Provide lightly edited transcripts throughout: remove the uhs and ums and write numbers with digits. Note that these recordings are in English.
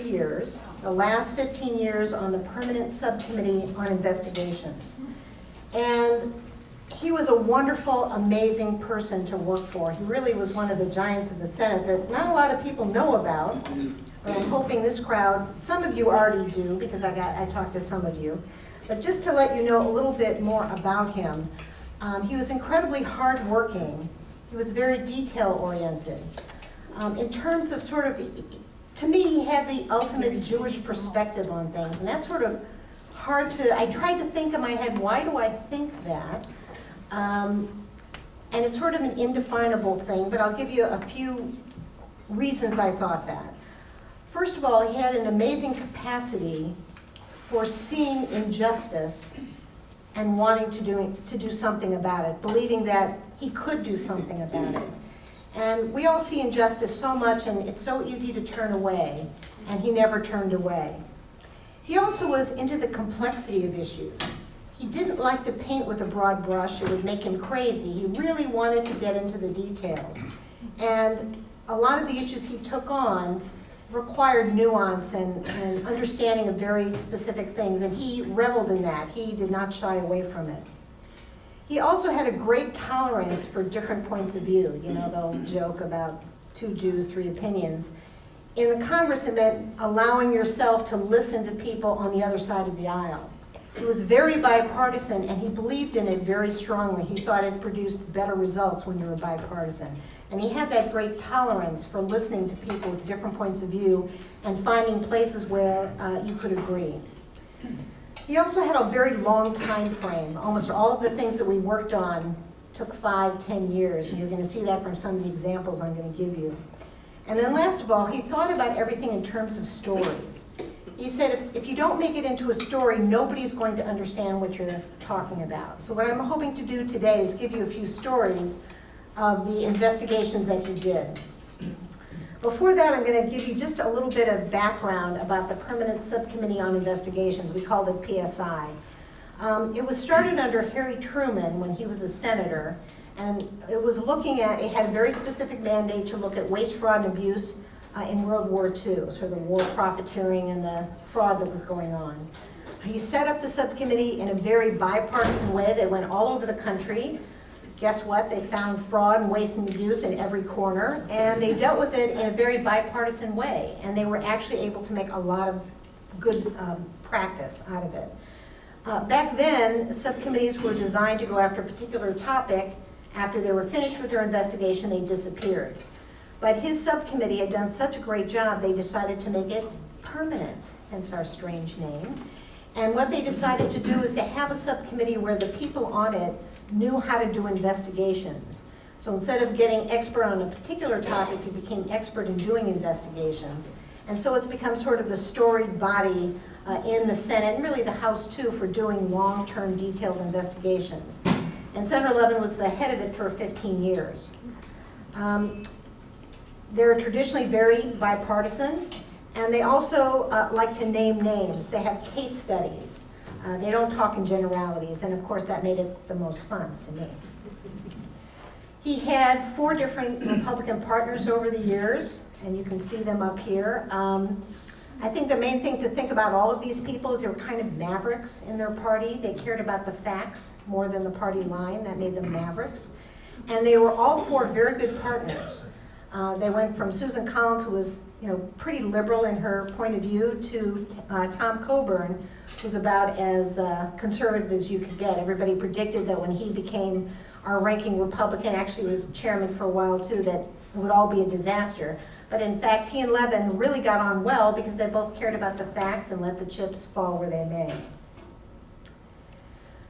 years, the last 15 years on the Permanent Subcommittee on Investigations. And he was a wonderful, amazing person to work for. He really was one of the giants of the Senate that not a lot of people know about, but I'm hoping this crowd, some of you already do because I talked to some of you, but just to let you know a little bit more about him, he was incredibly hardworking. He was very detail-oriented. In terms of sort of, to me, he had the ultimate Jewish perspective on things, and that's sort of hard to, I tried to think in my head, why do I think that? And it's sort of an indefinable thing, but I'll give you a few reasons I thought that. First of all, he had an amazing capacity for seeing injustice and wanting to do something about it, believing that he could do something about it. And we all see injustice so much, and it's so easy to turn away, and he never turned away. He also was into the complexity of issues. He didn't like to paint with a broad brush. It would make him crazy. He really wanted to get into the details. And a lot of the issues he took on required nuance and understanding of very specific things, and he reveled in that. He did not shy away from it. He also had a great tolerance for different points of view. You know, the old joke about 2 Jews, 3 opinions. In the Congress, it meant allowing yourself to listen to people on the other side of the aisle. He was very bipartisan, and he believed in it very strongly. He thought it produced better results when you were bipartisan. And he had that great tolerance for listening to people with different points of view and finding places where you could agree. He also had a very long time frame. Almost all of the things that we worked on took 5-10 years, and you're going to see that from some of the examples I'm going to give you. And then last of all, he thought about everything in terms of stories. He said, if you don't make it into a story, nobody's going to understand what you're talking about. So what I'm hoping to do today is give you a few stories of the investigations that he did. Before that, I'm going to give you just a little bit of background about the Permanent Subcommittee on Investigations. We called it PSI. It was started under Harry Truman when he was a senator, and it was looking at, it had a very specific mandate to look at waste, fraud, and abuse in World War II, sort of the war profiteering and the fraud that was going on. He set up the subcommittee in a very bipartisan way. They went all over the country. Guess what? They found fraud and waste and abuse in every corner, and they dealt with it in a very bipartisan way, and they were actually able to make a lot of good practice out of it. Back then, subcommittees were designed to go after a particular topic. After they were finished with their investigation, they disappeared. But his subcommittee had done such a great job, they decided to make it permanent, hence our strange name. And what they decided to do is to have a subcommittee where the people on it knew how to do investigations. So instead of getting expert on a particular topic, you became expert in doing investigations. And so it's become sort of the storied body in the Senate, and really the House too, for doing long-term detailed investigations. And Senator Levin was the head of it for 15 years. They're traditionally very bipartisan, and they also like to name names. They have case studies. They don't talk in generalities, and of course that made it the most fun to me. He had 4 different Republican partners over the years, and you can see them up here. I think the main thing to think about all of these people is they were kind of mavericks in their party. They cared about the facts more than the party line. That made them mavericks. And they were all 4 very good partners. They went from Susan Collins, who was pretty liberal in her point of view, to Tom Coburn, who's about as conservative as you could get. Everybody predicted that when he became our ranking Republican, actually was chairman for a while too, that it would all be a disaster. But in fact, he and Levin really got on well because they both cared about the facts and let the chips fall where they may.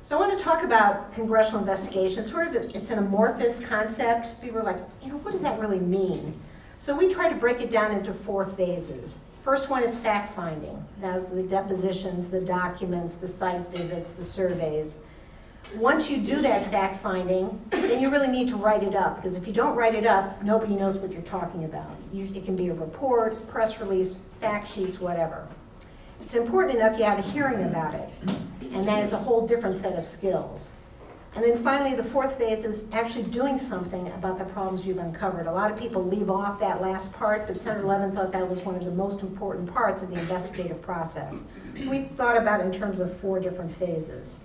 So I want to talk about congressional investigation. Sort of, it's an amorphous concept. People are like, what does that really mean? So we try to break it down into 4 phases. First one is fact-finding. That's the depositions, the documents, the site visits, the surveys. Once you do that fact-finding, then you really need to write it up, because if you don't write it up, nobody knows what you're talking about. It can be a report, press release, fact sheets, whatever. It's important enough you have a hearing about it, and that is a whole different set of skills. And then finally, the fourth phase is actually doing something about the problems you've uncovered. A lot of people leave off that last part, but Senator Levin thought that was one of the most important parts of the investigative process. So we thought about it in terms of 4 different phases.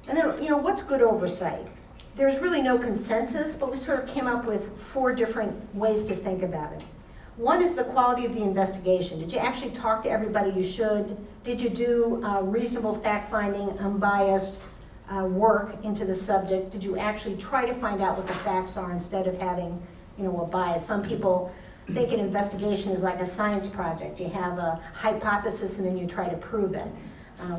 And then, what's good oversight? There's really no consensus, but we sort of came up with 4 different ways to think about it. One is the quality of the investigation. Did you actually talk to everybody you should? Did you do reasonable fact-finding, unbiased work into the subject? Did you actually try to find out what the facts are instead of having, a bias? Some people think an investigation is like a science project. You have a hypothesis and then you try to prove it.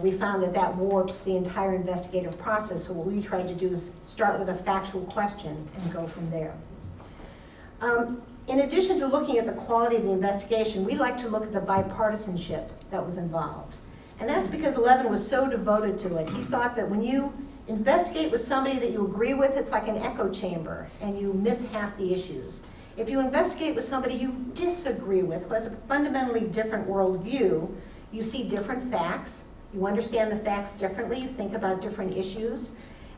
We found that warps the entire investigative process, so what we tried to do is start with a factual question and go from there. In addition to looking at the quality of the investigation, we like to look at the bipartisanship that was involved. And that's because Levin was so devoted to it. He thought that when you investigate with somebody that you agree with, it's like an echo chamber, and you miss half the issues. If you investigate with somebody you disagree with, who has a fundamentally different worldview, you see different facts, you understand the facts differently, you think about different issues,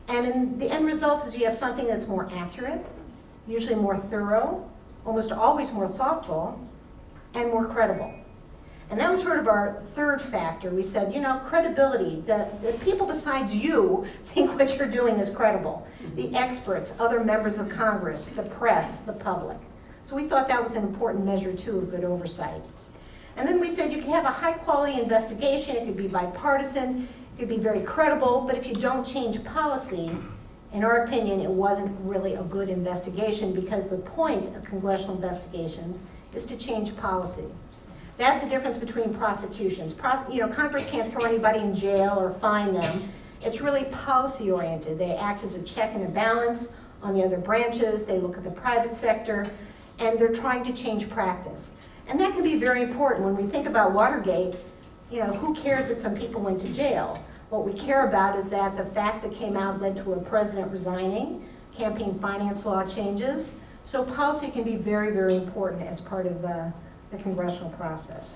and in the end result is you have something that's more accurate, usually more thorough, almost always more thoughtful, and more credible. And that was sort of our third factor. We said, credibility. Do people besides you think what you're doing is credible? The experts, other members of Congress, the press, the public. So we thought that was an important measure, too, of good oversight. And then we said you can have a high-quality investigation. It could be bipartisan. It could be very credible. But if you don't change policy, in our opinion, it wasn't really a good investigation, because the point of congressional investigations is to change policy. That's the difference between prosecutions. Congress can't throw anybody in jail or fine them. It's really policy-oriented. They act as a check and a balance on the other branches. They look at the private sector, and they're trying to change practice. And that can be very important. When we think about Watergate, who cares that some people went to jail? What we care about is that the facts that came out led to a president resigning, campaign finance law changes. So policy can be very, very important as part of the congressional process.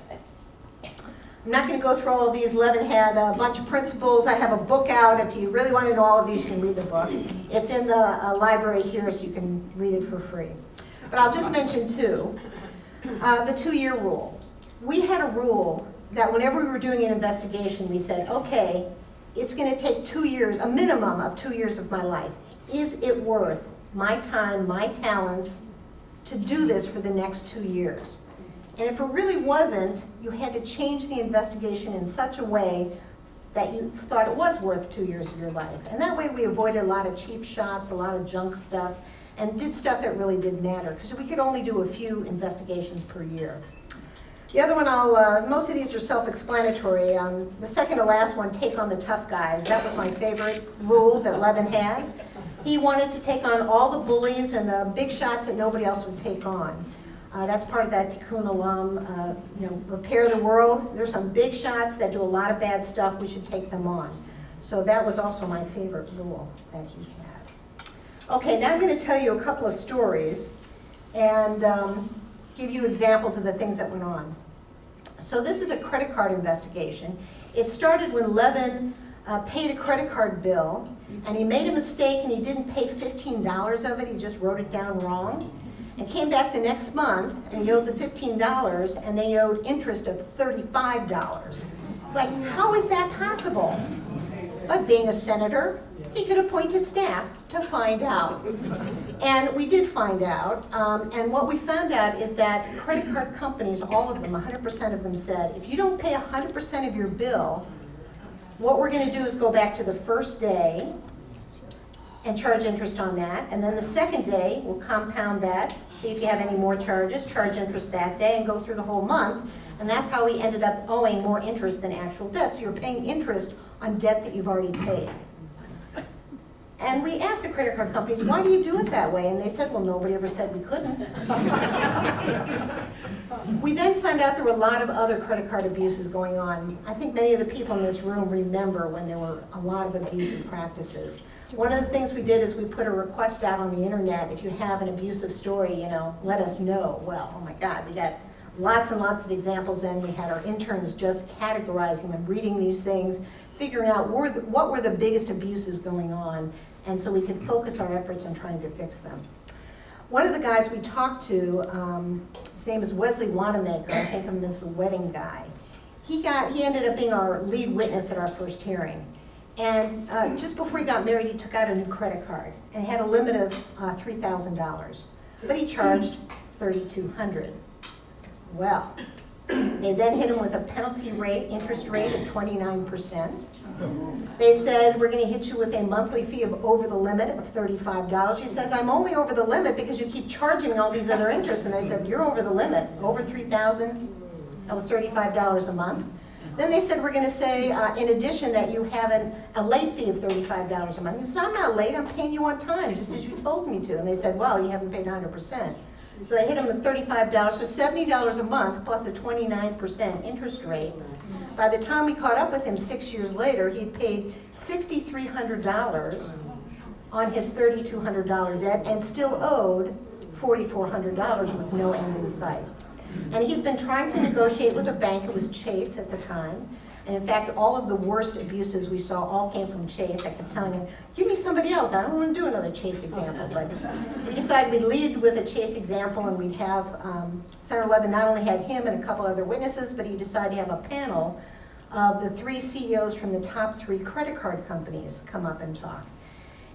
I'm not going to go through all of these. Levin had a bunch of principles. I have a book out. If you really want to know all of these, you can read the book. It's in the library here, so you can read it for free. But I'll just mention 2. The 2-year rule. We had a rule that whenever we were doing an investigation, we said, okay, it's going to take 2 years, a minimum of 2 years of my life. Is it worth my time, my talents, to do this for the next 2 years? And if it really wasn't, you had to change the investigation in such a way that you thought it was worth 2 years of your life. And that way we avoided a lot of cheap shots, a lot of junk stuff, and did stuff that really did matter, because we could only do a few investigations per year. The other one, most of these are self-explanatory. The second to last one, take on the tough guys. That was my favorite rule that Levin had. He wanted to take on all the bullies and the big shots that nobody else would take on. That's part of that Tikkun Olam, repair the world. There's some big shots that do a lot of bad stuff. We should take them on. So that was also my favorite rule that he had. Okay, now I'm going to tell you a couple of stories and give you examples of the things that went on. So this is a credit card investigation. It started when Levin paid a credit card bill, and he made a mistake and he didn't pay $15 of it. He just wrote it down wrong. And came back the next month, and he owed the $15, and they owed interest of $35. It's like, how is that possible? But being a senator, he could appoint his staff to find out. And we did find out, and what we found out is that credit card companies, all of them, 100% of them said, if you don't pay 100% of your bill, what we're going to do is go back to the first day and charge interest on that, and then the second day, we'll compound that, see if you have any more charges, charge interest that day, and go through the whole month, and that's how we ended up owing more interest than actual debt. So you're paying interest on debt that you've already paid. And we asked the credit card companies, why do you do it that way? And they said, well, nobody ever said we couldn't. We then found out there were a lot of other credit card abuses going on. I think many of the people in this room remember when there were a lot of abusive practices. One of the things we did is we put a request out on the internet. If you have an abusive story, let us know. Well, oh my God, we got lots and lots of examples in. We had our interns just categorizing them, reading these things, figuring out what were the biggest abuses going on, and so we could focus our efforts on trying to fix them. One of the guys we talked to, his name is Wesley Wanamaker. I think of him as the wedding guy. He ended up being our lead witness at our first hearing. And just before he got married, he took out a new credit card and had a limit of $3,000. But he charged $3,200. Well, they then hit him with a penalty rate, interest rate of 29%. They said, we're going to hit you with a monthly fee of over the limit of $35. He says, I'm only over the limit because you keep charging me all these other interests. And they said, you're over the limit, over $3,000. That was $35 a month. Then they said, we're going to say, in addition, that you have a late fee of $35 a month. He said, I'm not late, I'm paying you on time, just as you told me to. And they said, well, you haven't paid 100%. So they hit him with $35, so $70 a month plus a 29% interest rate. By the time we caught up with him 6 years later, he'd paid $6,300 on his $3,200 debt and still owed $4,400 with no end in sight. And he'd been trying to negotiate with a bank. It was Chase at the time. And in fact, all of the worst abuses we saw all came from Chase. I kept telling him, give me somebody else. I don't want to do another Chase example. But we decided we'd lead with a Chase example, and we'd have, Senator Levin not only had him and a couple other witnesses, but he decided to have a panel of the 3 CEOs from the top 3 credit card companies come up and talk.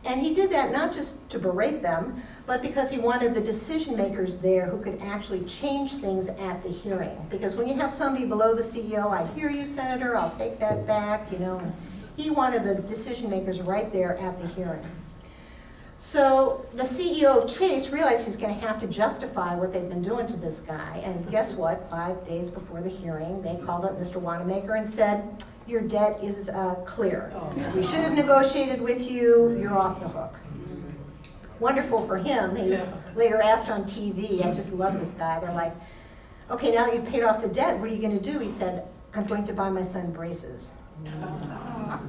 And he did that not just to berate them, but because he wanted the decision makers there who could actually change things at the hearing. Because when you have somebody below the CEO, I hear you, Senator, I'll take that back, you know. He wanted the decision makers right there at the hearing. So the CEO of Chase realized he's going to have to justify what they've been doing to this guy. And guess what? 5 days before the hearing, they called up Mr. Wanamaker and said, your debt is clear. We should have negotiated with you. You're off the hook. Wonderful for him. He was later asked on TV. I just love this guy. They're like, okay, now that you've paid off the debt, what are you going to do? He said, I'm going to buy my son braces.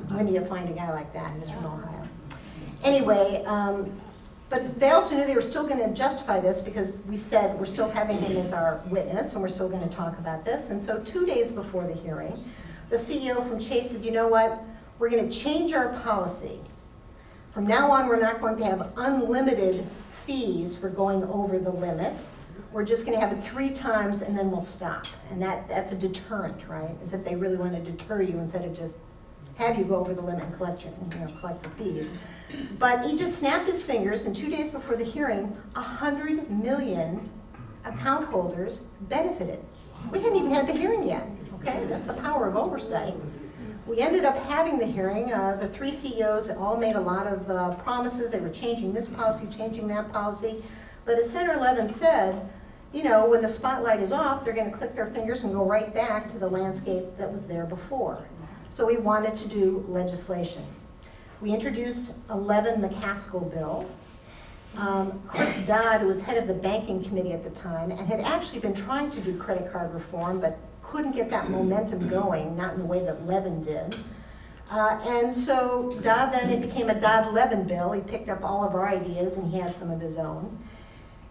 When do you find a guy like that? He's from Ohio. Anyway, but they also knew they were still going to justify this because we said we're still having him as our witness and we're still going to talk about this. And so 2 days before the hearing, the CEO from Chase said, you know what, we're going to change our policy. From now on, we're not going to have unlimited fees for going over the limit. We're just going to have it 3 times and then we'll stop. And that's a deterrent, right? As if they really want to deter you instead of just have you go over the limit and collect the fees. But he just snapped his fingers, and 2 days before the hearing, 100 million account holders benefited. We hadn't even had the hearing yet. Okay, that's the power of oversight. We ended up having the hearing. The 3 CEOs all made a lot of promises. They were changing this policy, changing that policy. But as Senator Levin said, you know, when the spotlight is off, they're going to click their fingers and go right back to the landscape that was there before. So we wanted to do legislation. We introduced 11 McCaskill bill. Chris Dodd, who was head of the banking committee at the time, and had actually been trying to do credit card reform, but couldn't get that momentum going, not in the way that Levin did. And so Dodd, then it became a Dodd-Levin bill. He picked up all of our ideas and he had some of his own.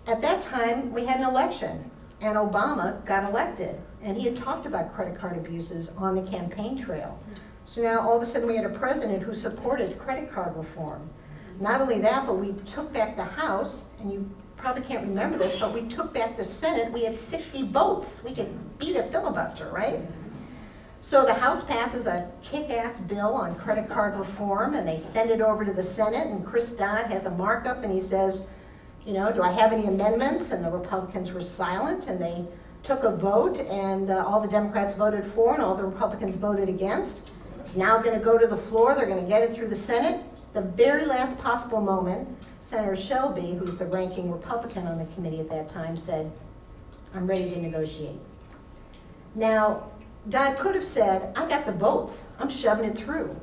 At that time, we had an election and Obama got elected. And he had talked about credit card abuses on the campaign trail. So now all of a sudden we had a president who supported credit card reform. Not only that, but we took back the House, and you probably can't remember this, but we took back the Senate. We had 60 votes. We could beat a filibuster, right? So the House passes a kick-ass bill on credit card reform, and they send it over to the Senate, and Chris Dodd has a markup, and he says, you know, do I have any amendments? And the Republicans were silent, and they took a vote, and all the Democrats voted for, and all the Republicans voted against. It's now going to go to the floor. They're going to get it through the Senate. The very last possible moment, Senator Shelby, who's the ranking Republican on the committee at that time, said, I'm ready to negotiate. Now, Dodd could have said, I got the votes. I'm shoving it through.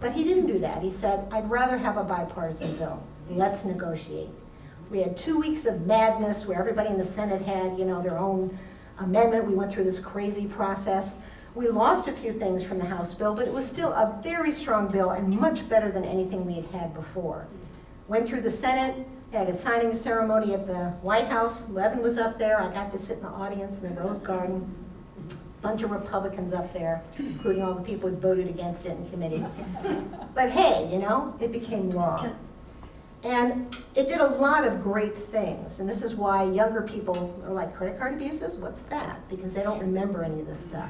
But he didn't do that. He said, I'd rather have a bipartisan bill. Let's negotiate. We had 2 weeks of madness where everybody in the Senate had, you know, their own amendment. We went through this crazy process. We lost a few things from the House bill, but it was still a very strong bill and much better than anything we had had before. Went through the Senate, They had a signing ceremony at the White House. Levin was up there. I got to sit in the audience in the Rose Garden. Bunch of Republicans up there, including all the people who voted against it in committee. But hey, you know, it became law. And it did a lot of great things. And this is why younger people are like, credit card abuses? What's that? Because they don't remember any of this stuff.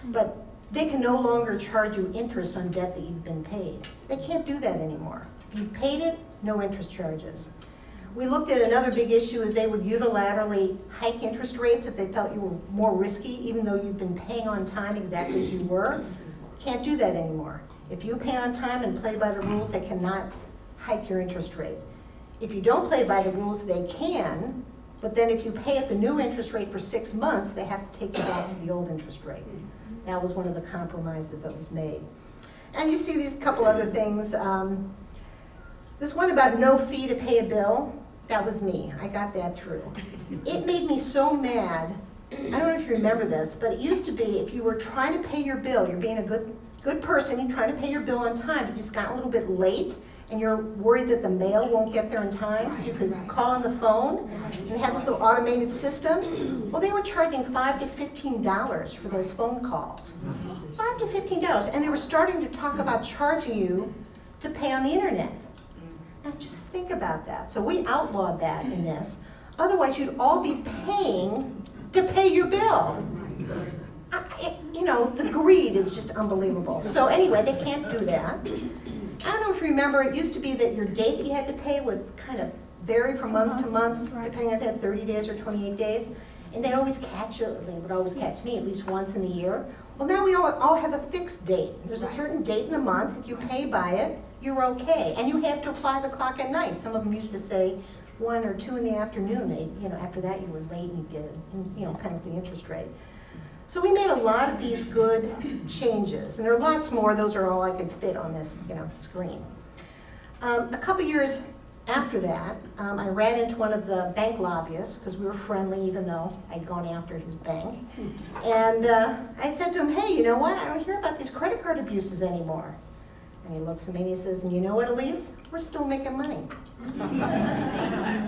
But they can no longer charge you interest on debt that you've been paid. They can't do that anymore. If you've paid it, no interest charges. We looked at another big issue is they would unilaterally hike interest rates if they felt you were more risky, even though you've been paying on time exactly as you were. Can't do that anymore. If you pay on time and play by the rules, they cannot hike your interest rate. If you don't play by the rules, they can, but then if you pay at the new interest rate for 6 months, they have to take you back to the old interest rate. That was one of the compromises that was made. And you see these couple other things. This one about no fee to pay a bill, that was me. I got that through. It made me so mad. I don't know if you remember this, but it used to be if you were trying to pay your bill, you're being a good person, you're trying to pay your bill on time, but you just got a little bit late, and you're worried that the mail won't get there in time, so you could call on the phone and have this little automated system. Well, they were charging $5 to $15 for those phone calls. $5 to $15, and they were starting to talk about charging you to pay on the internet. Now just think about that. So we outlawed that in this. Otherwise, you'd all be paying to pay your bill. You know, the greed is just unbelievable. So anyway, they can't do that. I don't know if you remember, it used to be that your date that you had to pay would kind of vary from month to month, depending if you had 30 days or 28 days. And they'd always catch you, they would always catch me at least once in the year. Well, now we all have a fixed date. There's a certain date in the month. If you pay by it, you're okay. And you have till 5 o'clock at night. Some of them used to say 1 or 2 in the afternoon. They, you know, after that you were late and you get a, you know, penalty interest rate. So we made a lot of these good changes, and there are lots more. Those are all I could fit on this, you know, screen. A couple years after that, I ran into one of the bank lobbyists because we were friendly, even though I'd gone after his bank. And I said to him, "Hey, you know what? I don't hear about these credit card abuses anymore." And he looks at me and he says, "And you know what, Elise? We're still making money."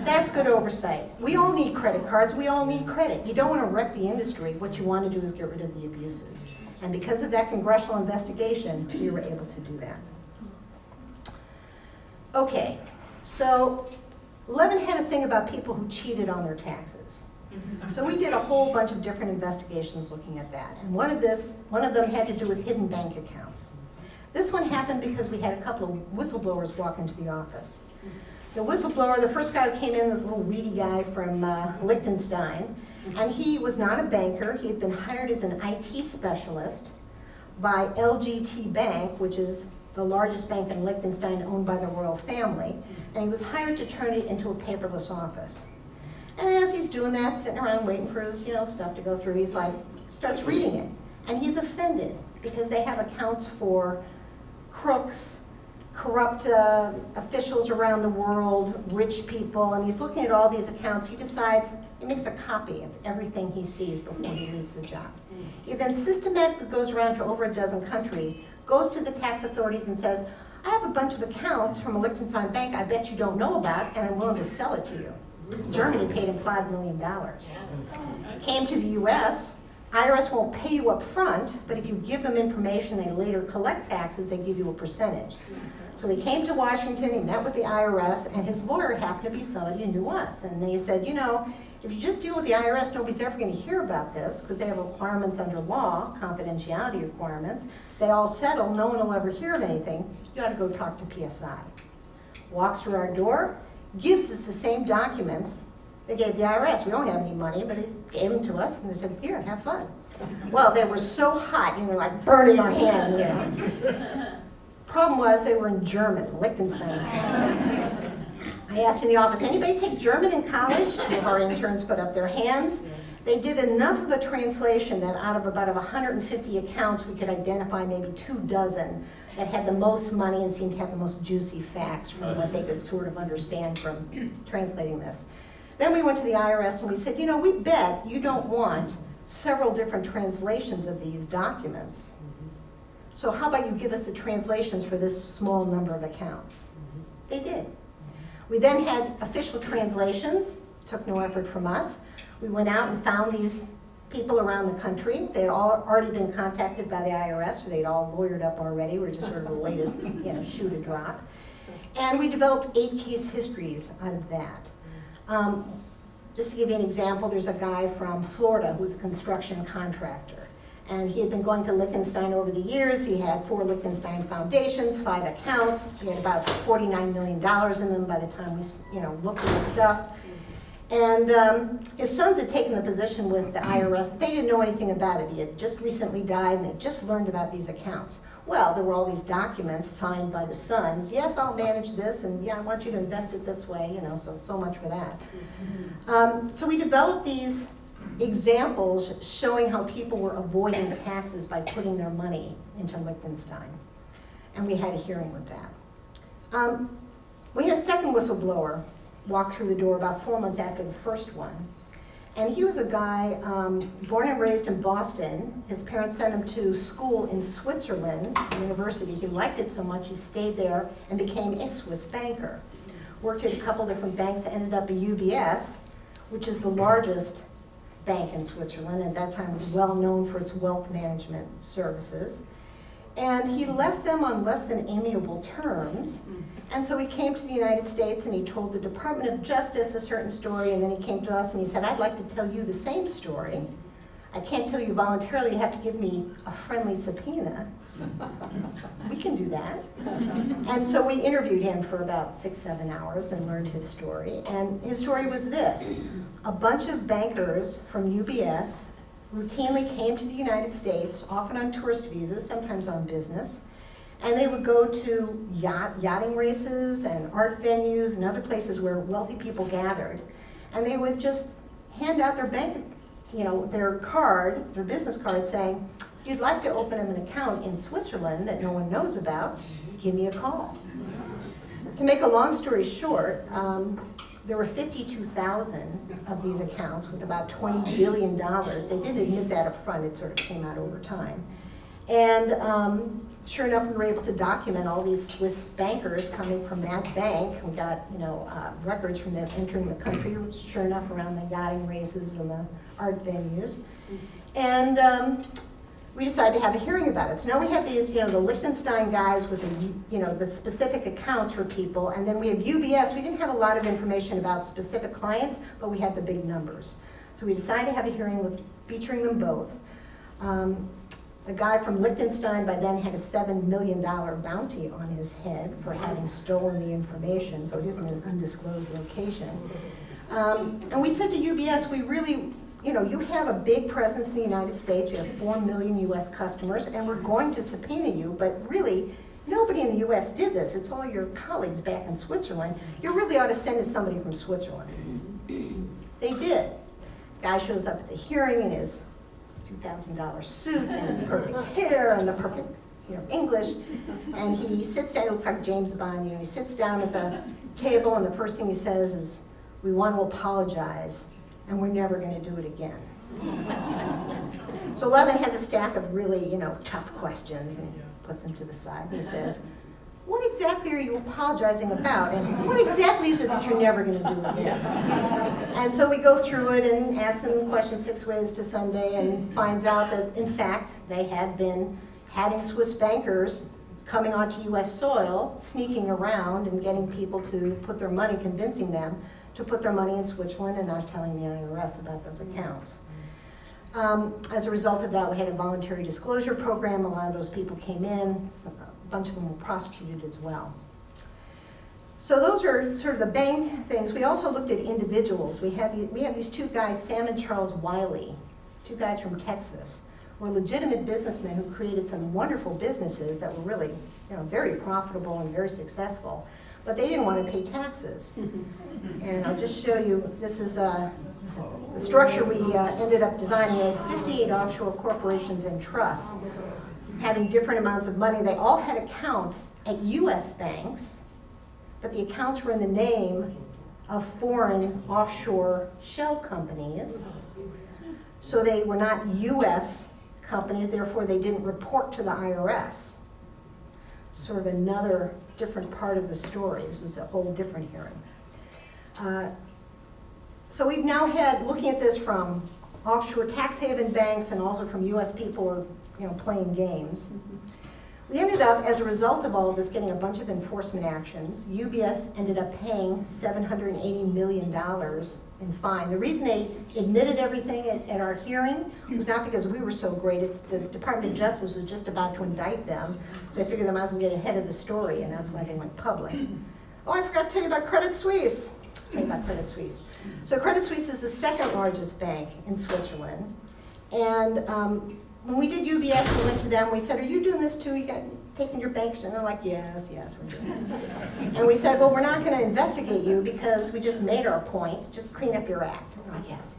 That's good oversight. We all need credit cards. We all need credit. You don't want to wreck the industry. What you want to do is get rid of the abuses. And because of that congressional investigation, we were able to do that. Okay, so Levin had a thing about people who cheated on their taxes. So we did a whole bunch of different investigations looking at that. And one of them had to do with hidden bank accounts. This one happened because we had a couple of whistleblowers walk into the office. The whistleblower, the first guy who came in, this little weedy guy from Liechtenstein, and he was not a banker. He had been hired as an IT specialist by LGT Bank, which is the largest bank in Liechtenstein owned by the royal family, and he was hired to turn it into a paperless office. And as he's doing that, sitting around waiting for his, you know, stuff to go through, he's like, starts reading it, and he's offended because they have accounts for crooks, corrupt officials around the world, rich people, and he's looking at all these accounts. He decides, he makes a copy of everything he sees before he leaves the job. He then systematically goes around to over a dozen countries, goes to the tax authorities and says, "I have a bunch of accounts from a Liechtenstein bank I bet you don't know about, and I'm willing to sell it to you." Germany paid him $5 million. Came to the US, IRS won't pay you up front, but if you give them information they later collect taxes, they give you a percentage. So he came to Washington, he met with the IRS, and his lawyer happened to be somebody who knew us. And they said, you know, if you just deal with the IRS, nobody's ever going to hear about this because they have requirements under law, confidentiality requirements. They all settle, no one will ever hear of anything. You ought to go talk to PSI. Walks through our door, gives us the same documents they gave the IRS. We don't have any money, but he gave them to us, and they said, "Here, have fun." Well, they were so hot, you know, like burning our hands, you know. Problem was, they were in German, Liechtenstein. I asked in the office, anybody take German in college? 2 of our interns put up their hands. They did enough of a translation that out of about 150 accounts, we could identify maybe 24 that had the most money and seemed to have the most juicy facts from what they could sort of understand from translating this. Then we went to the IRS and we said, you know, we bet you don't want several different translations of these documents. So how about you give us the translations for this small number of accounts? They did. We then had official translations, took no effort from us. We went out and found these people around the country. They had all already been contacted by the IRS, or they'd all lawyered up already. We're just sort of the latest, shoe to drop. And we developed 8 case histories out of that. Just to give you an example, there's a guy from Florida who's a construction contractor. And he had been going to Liechtenstein over the years. He had 4 Liechtenstein foundations, 5 accounts. He had about $49 million in them by the time we looked at the stuff. And his sons had taken the position with the IRS. They didn't know anything about it. He had just recently died, and they just learned about these accounts. Well, there were all these documents signed by the sons. Yes, I'll manage this, and yeah, I want you to invest it this way, so much for that. So we developed these examples showing how people were avoiding taxes by putting their money into Liechtenstein. And we had a hearing with that. We had a second whistleblower walk through the door about 4 months after the first one. And he was a guy born and raised in Boston. His parents sent him to school in Switzerland, university. He liked it so much he stayed there and became a Swiss banker. Worked at a couple different banks, ended up at UBS, which is the largest bank in Switzerland. At that time was well known for its wealth management services. And he left them on less than amiable terms. And so he came to the United States and he told the Department of Justice a certain story, and then he came to us and he said, I'd like to tell you the same story. I can't tell you voluntarily, you have to give me a friendly subpoena. We can do that. And so we interviewed him for about 6-7 hours and learned his story. And his story was this: a bunch of bankers from UBS routinely came to the United States, often on tourist visas, sometimes on business, and they would go to yachting races and art venues and other places where wealthy people gathered, and they would just hand out their bank, their card, their business card, saying, you'd like to open an account in Switzerland that no one knows about, give me a call. To make a long story short, there were 52,000 of these accounts with about $20 billion. They didn't admit that up front, it sort of came out over time. And sure enough, we were able to document all these Swiss bankers coming from that bank. We got records from them entering the country, sure enough, around the yachting races and the art venues. And we decided to have a hearing about it. So now we have these, the Liechtenstein guys with the specific accounts for people, and then we have UBS. We didn't have a lot of information about specific clients, but we had the big numbers. So we decided to have a hearing featuring them both. The guy from Liechtenstein by then had a $7 million bounty on his head for having stolen the information, so he was in an undisclosed location. And we said to UBS, we really, you have a big presence in the United States. You have 4 million US customers, and we're going to subpoena you, but really, nobody in the US did this. It's all your colleagues back in Switzerland. You really ought to send us somebody from Switzerland. They did. Guy shows up at the hearing in his $2,000 suit and his perfect hair and the perfect English, and he sits down. He looks like James Bond. He sits down at the table, and the first thing he says is, "We want to apologize, and we're never going to do it again." So Levin has a stack of really tough questions, and he puts them to the side. And he says, "What exactly are you apologizing about, and what exactly is it that you're never going to do again?" And so we go through it and ask them questions 6 ways to Sunday, and finds out that, in fact, they had been having Swiss bankers coming onto U.S. soil, sneaking around and getting people to put their money, convincing them to put their money in Switzerland and not telling the IRS about those accounts. As a result of that, we had a voluntary disclosure program. A lot of those people came in. A bunch of them were prosecuted as well. So those are sort of the bank things. We also looked at individuals. We have these 2 guys, Sam and Charles Wiley, 2 guys from Texas, were legitimate businessmen who created some wonderful businesses that were really very profitable and very successful, but they didn't want to pay taxes. And I'll just show you, this is the structure we ended up designing. We had 58 offshore corporations and trusts having different amounts of money. They all had accounts at U.S. banks, but the accounts were in the name of foreign offshore shell companies. So they were not U.S. companies, therefore they didn't report to the IRS. Sort of another different part of the story. This was a whole different hearing. So we've now had, looking at this from offshore tax haven banks and also from US people who are, playing games. We ended up, as a result of all of this, getting a bunch of enforcement actions. UBS ended up paying $780 million in fine. The reason they admitted everything at our hearing was not because we were so great. It's the Department of Justice was just about to indict them, so I figured they might as well get ahead of the story, and that's why they went public. Oh, I forgot to tell you about Credit Suisse. Tell you about Credit Suisse. So Credit Suisse is the second largest bank in Switzerland, and when we did UBS, we went to them, we said, are you doing this too? You taking your banks? And they're like, yes, we're doing it. And we said, well, we're not gonna investigate you because we just made our point, just clean up your act. And they're like, yes.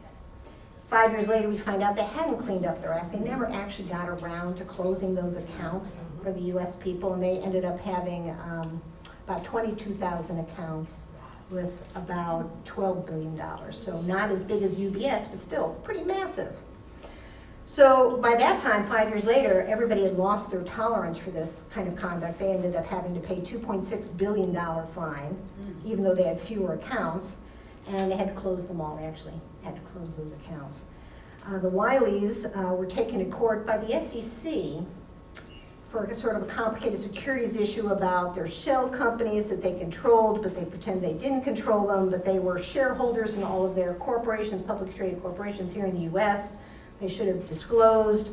5 years later, we find out they hadn't cleaned up their act. They never actually got around to closing those accounts for the US people, and they ended up having about 22,000 accounts with about $12 billion. So not as big as UBS, but still pretty massive. So by that time, 5 years later, everybody had lost their tolerance for this kind of conduct. They ended up having to pay $2.6 billion fine, even though they had fewer accounts, and they had to close them all. They actually had to close those accounts. The Wileys were taken to court by the SEC for a sort of a complicated securities issue about their shell companies that they controlled, but they pretend they didn't control them, but they were shareholders in all of their corporations, publicly traded corporations here in the US. They should have disclosed,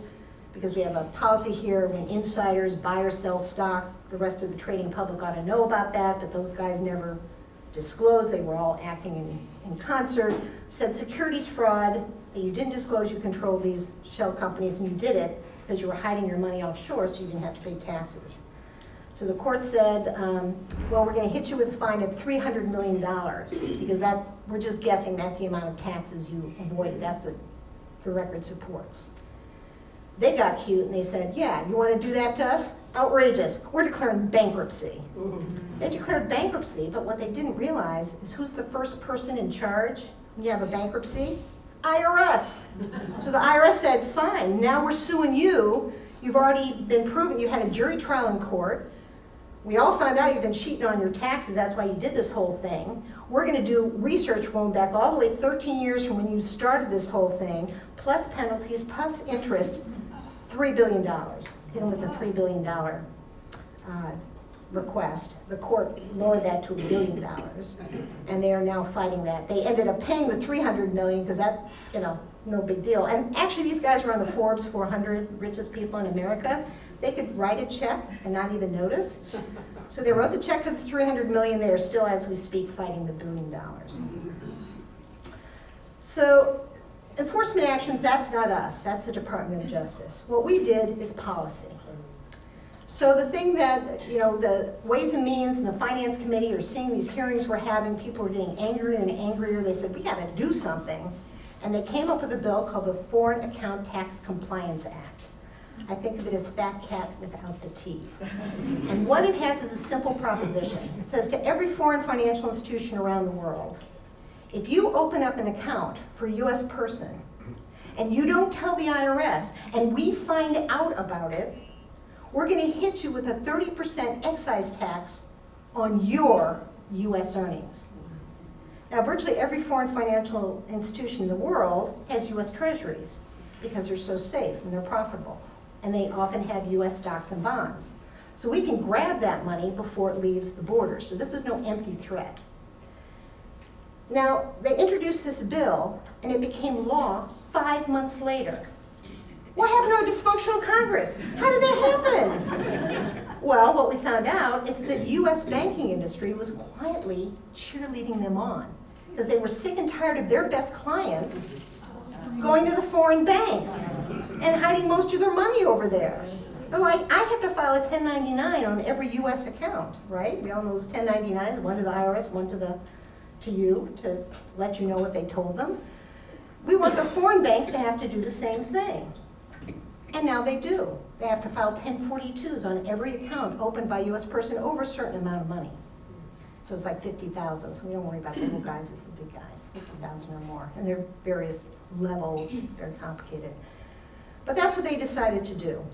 because we have a policy here when insiders buy or sell stock, the rest of the trading public ought to know about that, but those guys never disclosed. They were all acting in concert. Said securities fraud, that you didn't disclose you controlled these shell companies, and you did it because you were hiding your money offshore so you didn't have to pay taxes. So the court said, well, we're gonna hit you with a fine of $300 million, because we're just guessing that's the amount of taxes you avoided. That's the record supports. They got cute and they said, yeah, you want to do that to us? Outrageous. We're declaring bankruptcy. They declared bankruptcy, but what they didn't realize is who's the first person in charge when you have a bankruptcy? IRS. So the IRS said, fine, now we're suing you. You've already been proven, you had a jury trial in court. We all found out you've been cheating on your taxes, that's why you did this whole thing. We're gonna do research going back all the way 13 years from when you started this whole thing, plus penalties, plus interest, $3 billion. Hit them with the $3 billion request. The court lowered that to $1 billion, and they are now fighting that. They ended up paying the $300 million, because that, no big deal. And actually these guys were on the Forbes 400 richest people in America. They could write a check and not even notice. So they wrote the check for the $300 million. They are still, as we speak, fighting the $1 billion. So enforcement actions, that's not us. That's the Department of Justice. What we did is policy. So the thing that, the Ways and Means and the Finance Committee are seeing these hearings we're having, people are getting angrier and angrier. They said, we got to do something. And they came up with a bill called the Foreign Account Tax Compliance Act. I think of it as fat cat without the T. And what it has is a simple proposition. It says to every foreign financial institution around the world, if you open up an account for a US person and you don't tell the IRS and we find out about it, we're gonna hit you with a 30% excise tax on your US earnings. Now, virtually every foreign financial institution in the world has US treasuries because they're so safe and they're profitable. And they often have US stocks and bonds. So we can grab that money before it leaves the border. So this is no empty threat. Now, they introduced this bill and it became law 5 months later. What happened to our dysfunctional Congress? How did that happen? Well, what we found out is that the US banking industry was quietly cheerleading them on because they were sick and tired of their best clients going to the foreign banks and hiding most of their money over there. They're like, I have to file a 1099 on every US account, right? We all know those 1099s, one to the IRS, one to you, to let you know what they told them. We want the foreign banks to have to do the same thing. And now they do. They have to file 1042s on every account opened by a US person over a certain amount of money. So it's like 50,000, so we don't worry about the little guys, it's the big guys, 50,000 or more. And there are various levels, it's very complicated. But that's what they decided to do.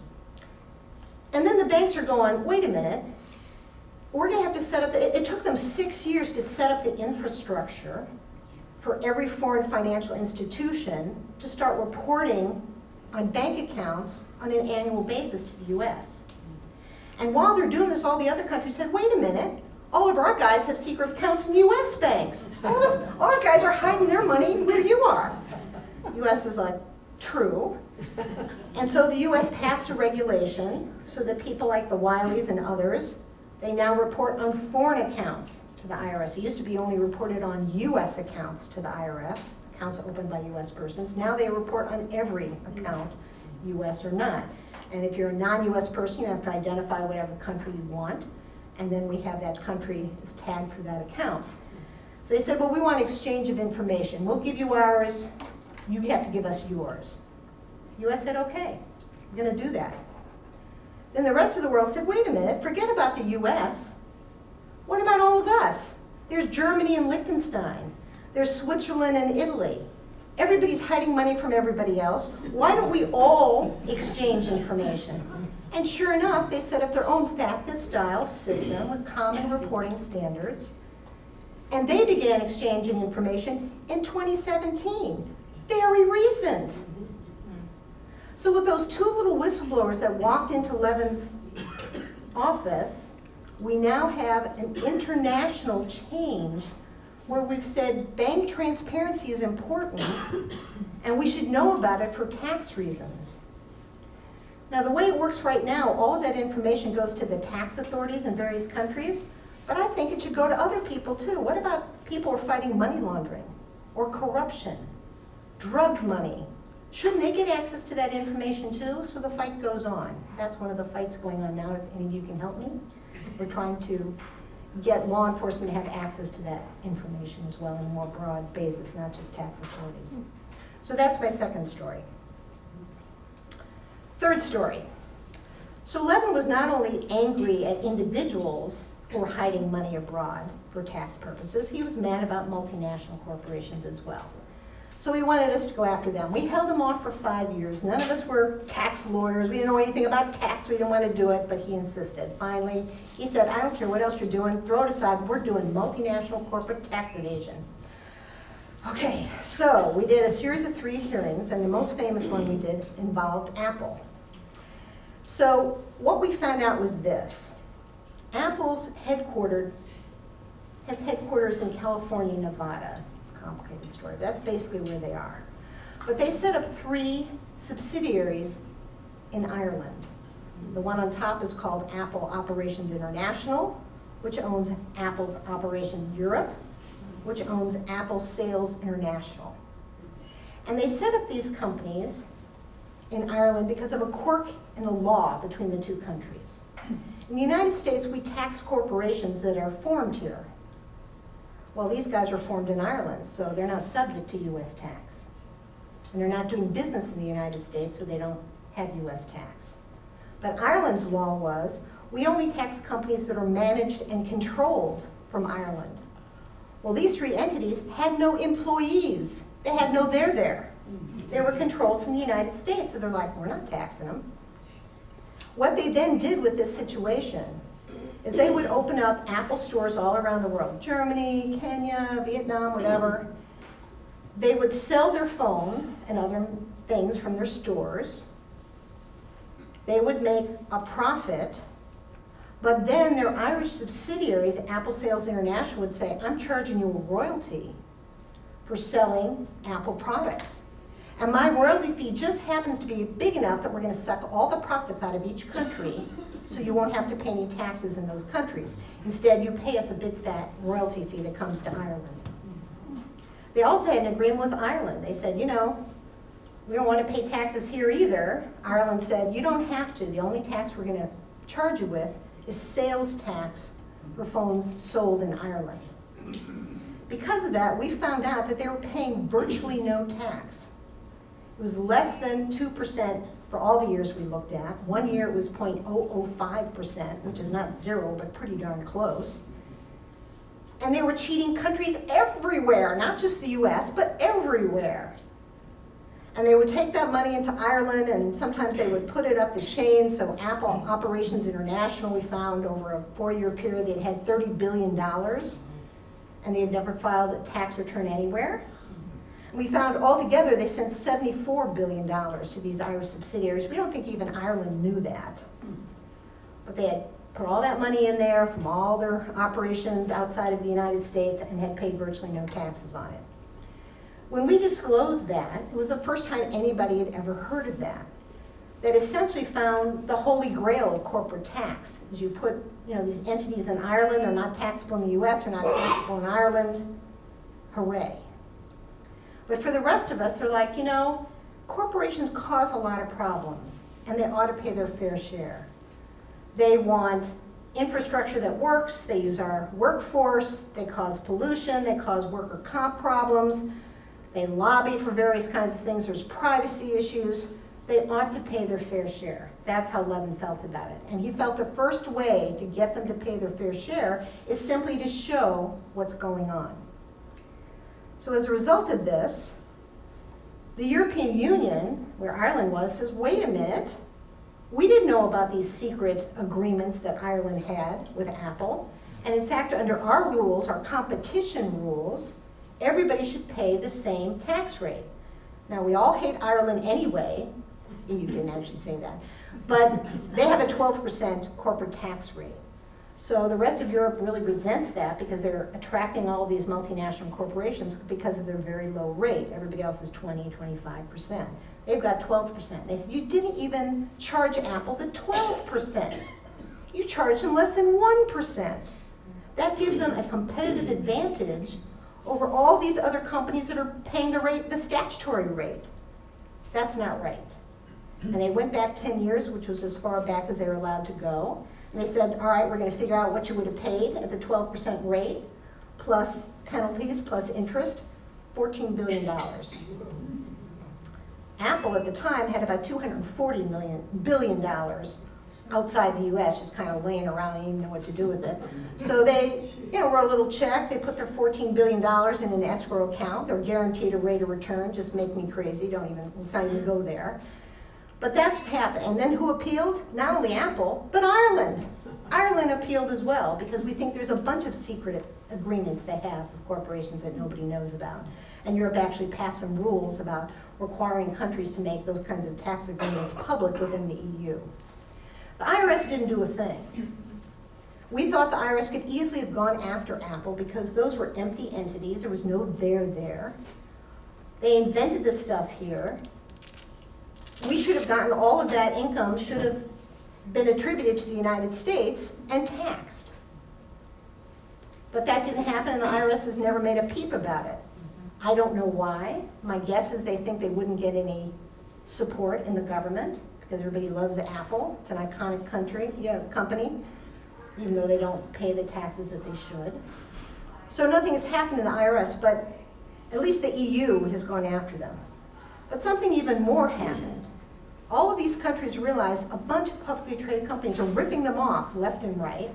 And then the banks are going, wait a minute, we're going to have to set up, it took them 6 years to set up the infrastructure for every foreign financial institution to start reporting on bank accounts on an annual basis to the US. And while they're doing this, all the other countries said, wait a minute, all of our guys have secret accounts in US banks. All our guys are hiding their money where you are. US is like, true. And so the US passed a regulation so that people like the Wileys and others, they now report on foreign accounts to the IRS. It used to be only reported on US accounts to the IRS, accounts opened by US persons. Now they report on every account, US or not. And if you're a non-US person, you have to identify whatever country you want, and then we have that country is tagged for that account. So they said, well, we want exchange of information. We'll give you ours, you have to give us yours. The US said, okay, we're gonna do that. Then the rest of the world said, wait a minute, forget about the US. What about all of us? There's Germany and Liechtenstein. There's Switzerland and Italy. Everybody's hiding money from everybody else. Why don't we all exchange information? And sure enough, they set up their own FATCA-style system with common reporting standards. And they began exchanging information in 2017. Very recent. So with those two little whistleblowers that walked into Levin's office, we now have an international change where we've said bank transparency is important and we should know about it for tax reasons. Now the way it works right now, all of that information goes to the tax authorities in various countries, but I think it should go to other people too. What about people who are fighting money laundering or corruption, drug money? Shouldn't they get access to that information too? So the fight goes on. That's one of the fights going on now. If any of you can help me, we're trying to get law enforcement to have access to that information as well on a more broad basis, not just tax authorities. So that's my second story. Third story. So Levin was not only angry at individuals who were hiding money abroad for tax purposes, he was mad about multinational corporations as well. So he wanted us to go after them. We held him off for 5 years. None of us were tax lawyers. We didn't know anything about tax. We didn't want to do it, but he insisted. Finally, he said, I don't care what else you're doing. Throw it aside. We're doing multinational corporate tax evasion. Okay, so we did a series of 3 hearings, and the most famous one we did involved Apple. So what we found out was this. Apple's headquarters in California, Nevada. Complicated story. That's basically where they are. But they set up 3 subsidiaries in Ireland. The one on top is called Apple Operations International, which owns Apple's Operation Europe, which owns Apple Sales International. And they set up these companies in Ireland because of a quirk in the law between the 2 countries. In the United States, we tax corporations that are formed here. Well, these guys are formed in Ireland, so they're not subject to US tax. And they're not doing business in the United States, so they don't have US tax. But Ireland's law was, we only tax companies that are managed and controlled from Ireland. Well, these 3 entities had no employees. They had no there. They were controlled from the United States, so they're like, we're not taxing them. What they then did with this situation is they would open up Apple stores all around the world, Germany, Kenya, Vietnam, whatever. They would sell their phones and other things from their stores. They would make a profit, but then their Irish subsidiaries, Apple Sales International, would say, I'm charging you a royalty for selling Apple products. And my royalty fee just happens to be big enough that we're going to suck all the profits out of each country so you won't have to pay any taxes in those countries. Instead, you pay us a big fat royalty fee that comes to Ireland. They also had an agreement with Ireland. They said, you know, we don't want to pay taxes here either. Ireland said, you don't have to. The only tax we're going to charge you with is sales tax for phones sold in Ireland. Because of that, we found out that they were paying virtually no tax. It was less than 2% for all the years we looked at. 1 year it was 0.005%, which is not 0, but pretty darn close. And they were cheating countries everywhere, not just the US, but everywhere. And they would take that money into Ireland, and sometimes they would put it up the chain. So Apple Operations International, we found over a 4-year period, they'd had $30 billion, and they had never filed a tax return anywhere. And we found altogether they sent $74 billion to these Irish subsidiaries. We don't think even Ireland knew that. But they had put all that money in there from all their operations outside of the United States and had paid virtually no taxes on it. When we disclosed that, it was the first time anybody had ever heard of that. That essentially found the holy grail of corporate tax. As you put, these entities in Ireland, they're not taxable in the US, they're not taxable in Ireland. Hooray. But for the rest of us, they're like, corporations cause a lot of problems, and they ought to pay their fair share. They want infrastructure that works, they use our workforce, they cause pollution, they cause worker comp problems, they lobby for various kinds of things, there's privacy issues. They ought to pay their fair share. That's how Levin felt about it. And he felt the first way to get them to pay their fair share is simply to show what's going on. So as a result of this, the European Union, where Ireland was, says, wait a minute, we didn't know about these secret agreements that Ireland had with Apple. And in fact, under our rules, our competition rules, everybody should pay the same tax rate. Now, we all hate Ireland anyway. You didn't actually say that. But they have a 12% corporate tax rate. So the rest of Europe really resents that because they're attracting all of these multinational corporations because of their very low rate. Everybody else is 20, 25%. They've got 12%. They said, you didn't even charge Apple the 12%. You charged them less than 1%. That gives them a competitive advantage over all these other companies that are paying the statutory rate. That's not right. And they went back 10 years, which was as far back as they were allowed to go. And they said, all right, we're going to figure out what you would have paid at the 12% rate, plus penalties, plus interest, $14 billion. Apple at the time had about $240 billion outside the US, just kind of laying around, they didn't even know what to do with it. So they wrote a little check, they put their $14 billion in an escrow account, they're guaranteed a rate of return, just make me crazy, let's not even go there. But that's what happened. And then who appealed? Not only Apple, but Ireland. Ireland appealed as well because we think there's a bunch of secret agreements they have with corporations that nobody knows about. And Europe actually passed some rules about requiring countries to make those kinds of tax agreements public within the EU. The IRS didn't do a thing. We thought the IRS could easily have gone after Apple because those were empty entities. There was no there. They invented this stuff here. We should have gotten all of that income, should have been attributed to the United States and taxed. But that didn't happen, and the IRS has never made a peep about it. I don't know why. My guess is they think they wouldn't get any support in the government because everybody loves Apple. It's an iconic company, even though they don't pay the taxes that they should. So nothing has happened in the IRS, but at least the EU has gone after them. But something even more happened. All of these countries realized a bunch of publicly traded companies are ripping them off left and right.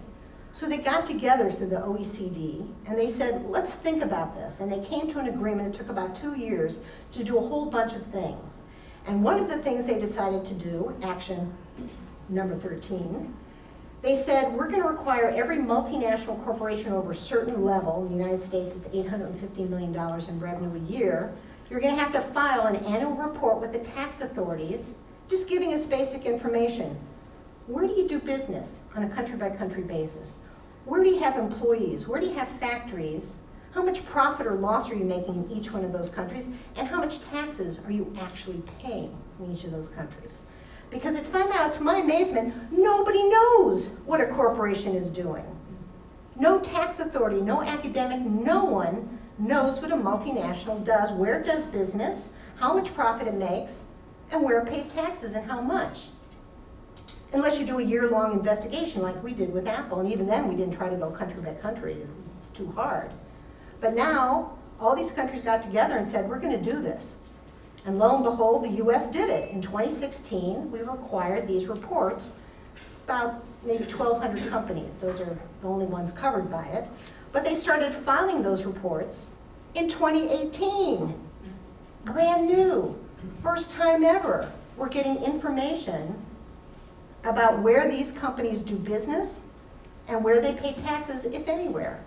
So they got together through the OECD and they said, let's think about this. And they came to an agreement. It took about 2 years to do a whole bunch of things. And one of the things they decided to do, action number 13, they said, we're going to require every multinational corporation over a certain level, in the United States it's $850 million in revenue a year, you're going to have to file an annual report with the tax authorities, just giving us basic information. Where do you do business on a country-by-country basis? Where do you have employees? Where do you have factories? How much profit or loss are you making in each one of those countries? And how much taxes are you actually paying in each of those countries? Because it found out, to my amazement, nobody knows what a corporation is doing. No tax authority, no academic, no one knows what a multinational does, where it does business, how much profit it makes, and where it pays taxes and how much. Unless you do a year-long investigation like we did with Apple, and even then we didn't try to go country by country, it's too hard. But now, all these countries got together and said, we're going to do this. And lo and behold, the US did it. In 2016, we required these reports, about maybe 1,200 companies. Those are the only ones covered by it. But they started filing those reports in 2018. Brand new. first time ever, we're getting information about where these companies do business and where they pay taxes, if anywhere.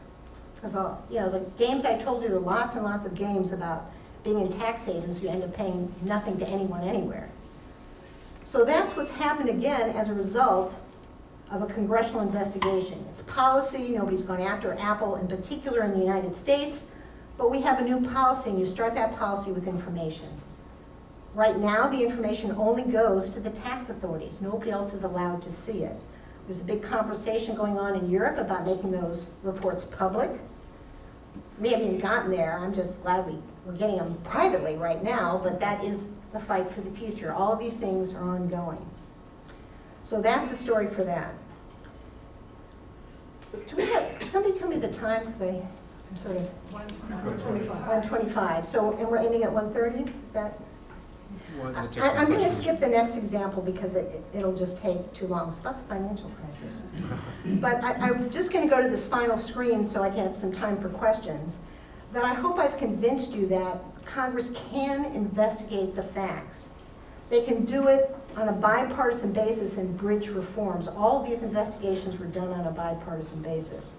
Because the games I told you, there are lots and lots of games about being in tax havens, you end up paying nothing to anyone anywhere. So that's what's happened again as a result of a congressional investigation. It's policy, nobody's gone after Apple in particular in the United States, but we have a new policy, and you start that policy with information. Right now, the information only goes to the tax authorities. Nobody else is allowed to see it. There's a big conversation going on in Europe about making those reports public. We haven't even gotten there. I'm just glad we're getting them privately right now, but that is the fight for the future. All of these things are ongoing. So that's the story for that. Do we have, somebody tell me the time, because I'm sort of 1:25. So, and we're ending at 1:30, is that? I'm going to skip the next example because it'll just take too long. It's about the financial crisis. But I'm just going to go to this final screen so I can have some time for questions. That I hope I've convinced you that Congress can investigate the facts. They can do it on a bipartisan basis and bridge reforms. All of these investigations were done on a bipartisan basis.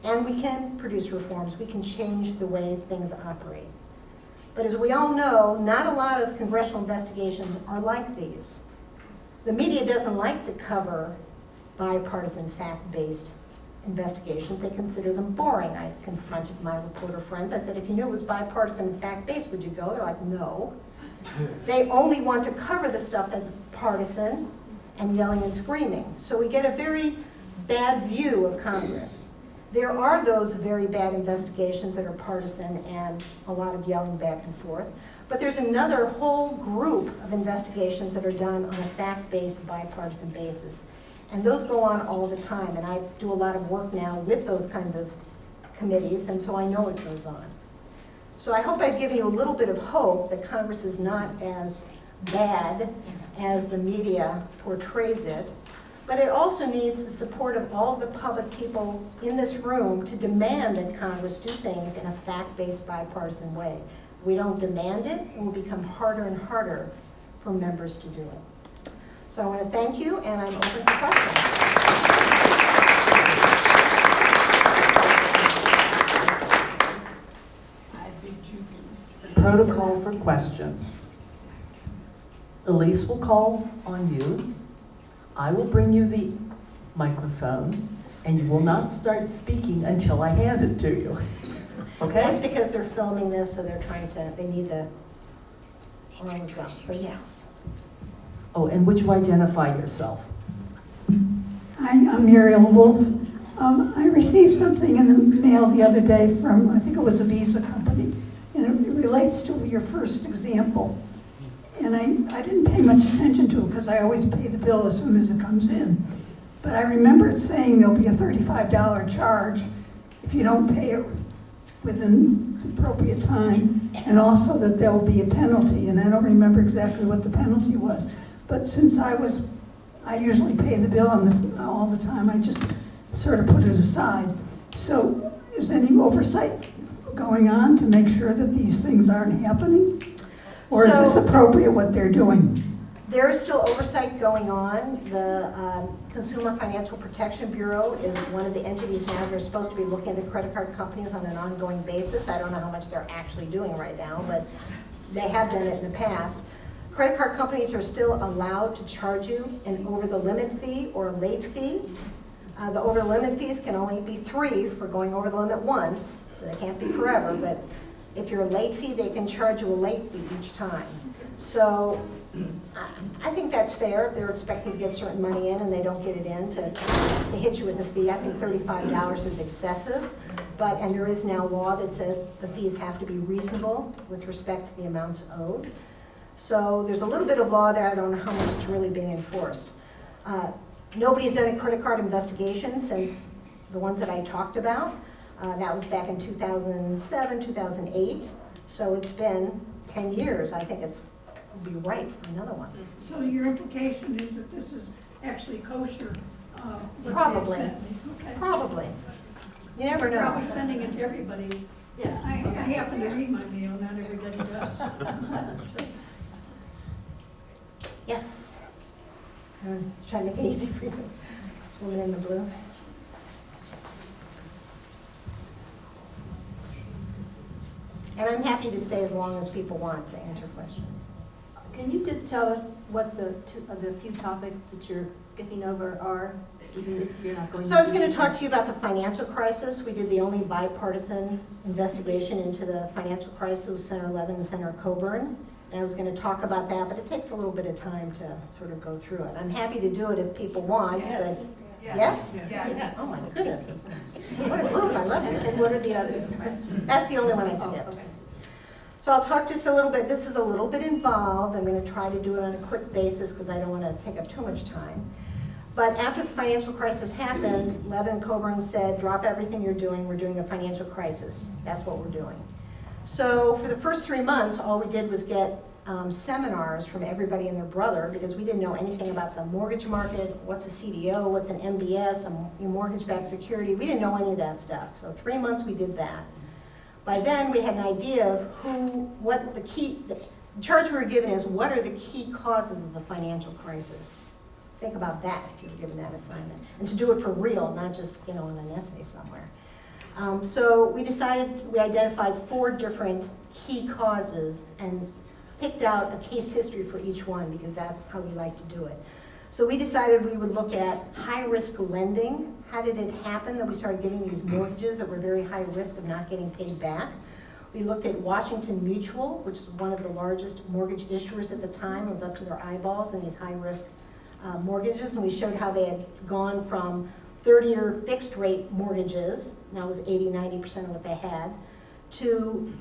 And we can produce reforms. We can change the way things operate. But as we all know, not a lot of congressional investigations are like these. The media doesn't like to cover bipartisan, fact-based investigations. They consider them boring. I've confronted my reporter friends. I said, if you knew it was bipartisan and fact-based, would you go? They're like, no. They only want to cover the stuff that's partisan and yelling and screaming. So we get a very bad view of Congress. There are those very bad investigations that are partisan and a lot of yelling back and forth. But there's another whole group of investigations that are done on a fact-based, bipartisan basis. And those go on all the time. And I do a lot of work now with those kinds of committees, and so I know what goes on. So I hope I've given you a little bit of hope that Congress is not as bad as the media portrays it. But it also needs the support of all the public people in this room to demand that Congress do things in a fact-based, bipartisan way. If we don't demand it, it will become harder and harder for members to do it. So I want to thank you, and I'm open for questions. Protocol for questions. Elise will call on you. I will bring you the microphone, and you will not start speaking until I hand it to you. Okay? That's because they're filming this, so they need the oral as well. So yes. Oh, and would you identify yourself? Hi, I'm Muriel Wolf. I received something in the mail the other day from, I think it was a Visa company, and it relates to your first example. And I didn't pay much attention to it because I always pay the bill as soon as it comes in. But I remember it saying there'll be a $35 charge if you don't pay it within the appropriate time, and also that there'll be a penalty. And I don't remember exactly what the penalty was. But since I usually pay the bill on this all the time, I just sort of put it aside. So is any oversight going on to make sure that these things aren't happening? Or is this appropriate what they're doing? There is still oversight going on. The Consumer Financial Protection Bureau is one of the entities now. They're supposed to be looking at the credit card companies on an ongoing basis. I don't know how much they're actually doing right now, but they have done it in the past. Credit card companies are still allowed to charge you an over-the-limit fee or a late fee. The over-the-limit fees can only be 3 for going over the limit once, so they can't be forever, but if you're a late fee, they can charge you a late fee each time. So I think that's fair. If they're expecting to get certain money in and they don't get it in to hit you with a fee. I think $35 is excessive, and there is now law that says the fees have to be reasonable with respect to the amounts owed. So there's a little bit of law there. I don't know how much it's really being enforced. Nobody's done a credit card investigation since the ones that I talked about. That was back in 2007, 2008. So it's been 10 years. I think it would be right for another one. So your implication is that this is actually kosher? Probably. Okay. Probably. You never know. Probably sending it to everybody. Yes. I happen to read my mail, not everybody does. Yes. Try to make it easy for you. This woman in the blue. And I'm happy to stay as long as people want to answer questions. Can you just tell us what the few topics that you're skipping over are, even if you're not going to? So I was going to talk to you about the financial crisis. We did the only bipartisan investigation into the financial crisis with Senator Levin and Senator Coburn. And I was going to talk about that, but it takes a little bit of time to sort of go through it. I'm happy to do it if people want, Yes. but Yes? yes? Yes. Oh my goodness. What a group, I love it. And what are the others? That's the only one I Oh, skipped. okay. So I'll talk just a little bit, this is a little bit involved, I'm gonna try to do it on a quick basis because I don't wanna take up too much time. But after the financial crisis happened, Levin and Coburn said, drop everything you're doing, we're doing the financial crisis. That's what we're doing. So for the first 3 months, all we did was get seminars from everybody and their brother because we didn't know anything about the mortgage market, what's a CDO, what's an MBS, a mortgage-backed security. We didn't know any of that stuff. So 3 months we did that. By then, we had an idea of the charge we were given is what are the key causes of the financial crisis. Think about that if you were given that assignment. And to do it for real, not just, in an essay somewhere. So we identified 4 different key causes and picked out a case history for each one because that's how we like to do it. So we decided we would look at high-risk lending. How did it happen that we started getting these mortgages that were very high risk of not getting paid back? We looked at Washington Mutual, which is one of the largest mortgage issuers at the time. It was up to their eyeballs in these high-risk mortgages, and we showed how they had gone from 30-year fixed-rate mortgages, and that was 80-90% of what they had, to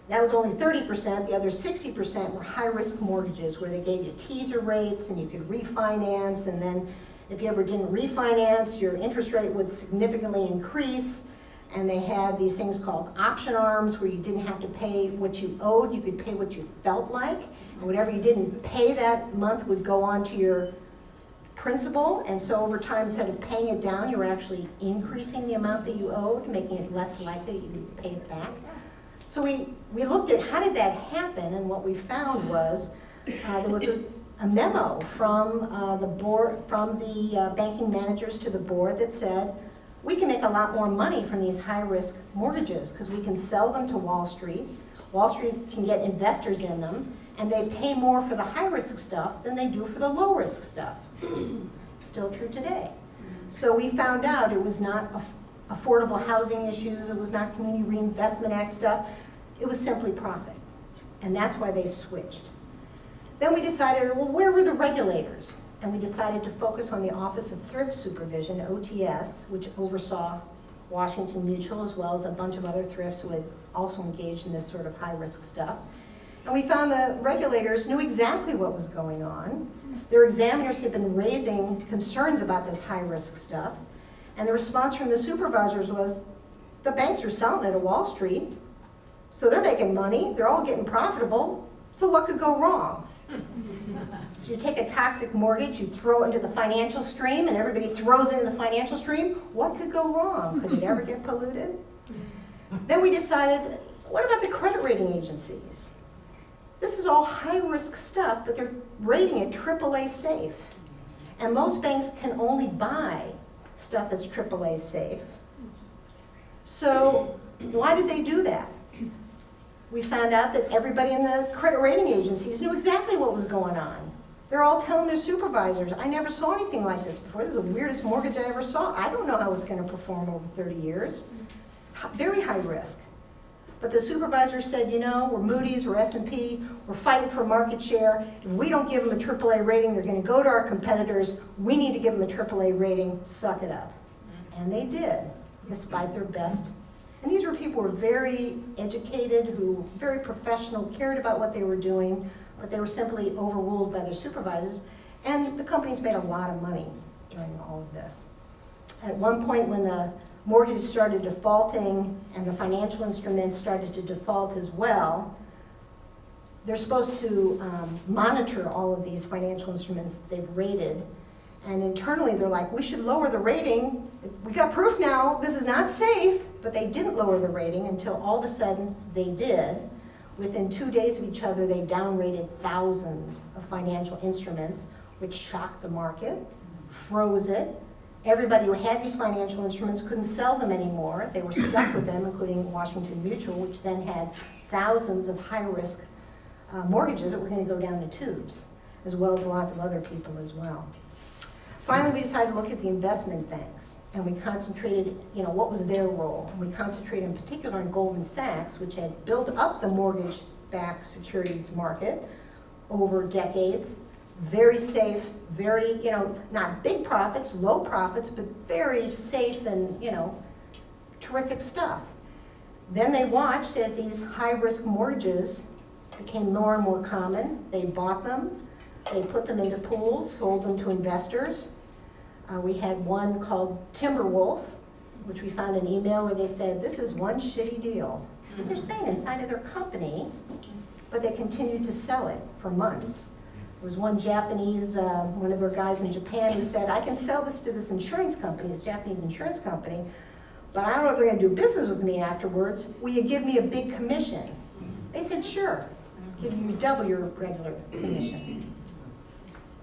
that was only 30%, the other 60% were high-risk mortgages where they gave you teaser rates and you could refinance, and then if you ever didn't refinance, your interest rate would significantly increase, and they had these things called option arms where you didn't have to pay what you owed, you could pay what you felt like, and whatever you didn't pay that month would go on to your principal, and so over time, instead of paying it down, you were actually increasing the amount that you owed, making it less likely you would pay it back. So we looked at how did that happen, and what we found was there was a memo from the board, from the banking managers to the board that said, we can make a lot more money from these high-risk mortgages because we can sell them to Wall Street. Wall Street can get investors in them, and they pay more for the high-risk stuff than they do for the low-risk stuff. Still true today. So we found out it was not affordable housing issues, it was not Community Reinvestment Act stuff, it was simply profit. And that's why they switched. Then we decided, well, where were the regulators? And we decided to focus on the Office of Thrift Supervision, OTS, which oversaw Washington Mutual as well as a bunch of other thrifts who had also engaged in this sort of high-risk stuff. And we found the regulators knew exactly what was going on. Their examiners had been raising concerns about this high-risk stuff. And the response from the supervisors was, the banks are selling it at Wall Street, so they're making money, they're all getting profitable, so what could go wrong? So you take a toxic mortgage, you throw it into the financial stream, and everybody throws it into the financial stream, what could go wrong? Could it ever get polluted? Then we decided, what about the credit rating agencies? This is all high-risk stuff, but they're rating it AAA safe. And most banks can only buy stuff that's AAA safe. So why did they do that? We found out that everybody in the credit rating agencies knew exactly what was going on. They're all telling their supervisors, I never saw anything like this before. This is the weirdest mortgage I ever saw. I don't know how it's going to perform over 30 years. Very high risk. But the supervisor said, we're Moody's, we're S&P, we're fighting for market share. If we don't give them a AAA rating, they're going to go to our competitors. We need to give them a AAA rating. Suck it up. And they did, despite their best. And these were people who were very educated, who very professional, cared about what they were doing, but they were simply overruled by their supervisors. And the companies made a lot of money during all of this. At one point when the mortgages started defaulting and the financial instruments started to default as well, they're supposed to monitor all of these financial instruments that they've rated. And internally they're like, we should lower the rating. We got proof now, this is not safe, but they didn't lower the rating until all of a sudden they did, Within 2 days of each other, they downrated thousands of financial instruments, which shocked the market, froze it. Everybody who had these financial instruments couldn't sell them anymore. They were stuck with them, including Washington Mutual, which then had thousands of high-risk mortgages that were going to go down the tubes, as well as lots of other people as well. Finally, we decided to look at the investment banks, and we concentrated, what was their role? And we concentrated in particular on Goldman Sachs, which had built up the mortgage-backed securities market over decades. Very safe, very, not big profits, low profits, but very safe and, terrific stuff. Then they watched as these high-risk mortgages became more and more common. They bought them, they put them into pools, sold them to investors. We had one called Timberwolf, which we found an email where they said, this is one shitty deal. That's what they're saying inside of their company, but they continued to sell it for months. There was one Japanese, one of their guys in Japan who said, I can sell this to this insurance company, this Japanese insurance company, but I don't know if they're gonna do business with me afterwards. Will you give me a big commission? They said, sure, give you double your regular commission.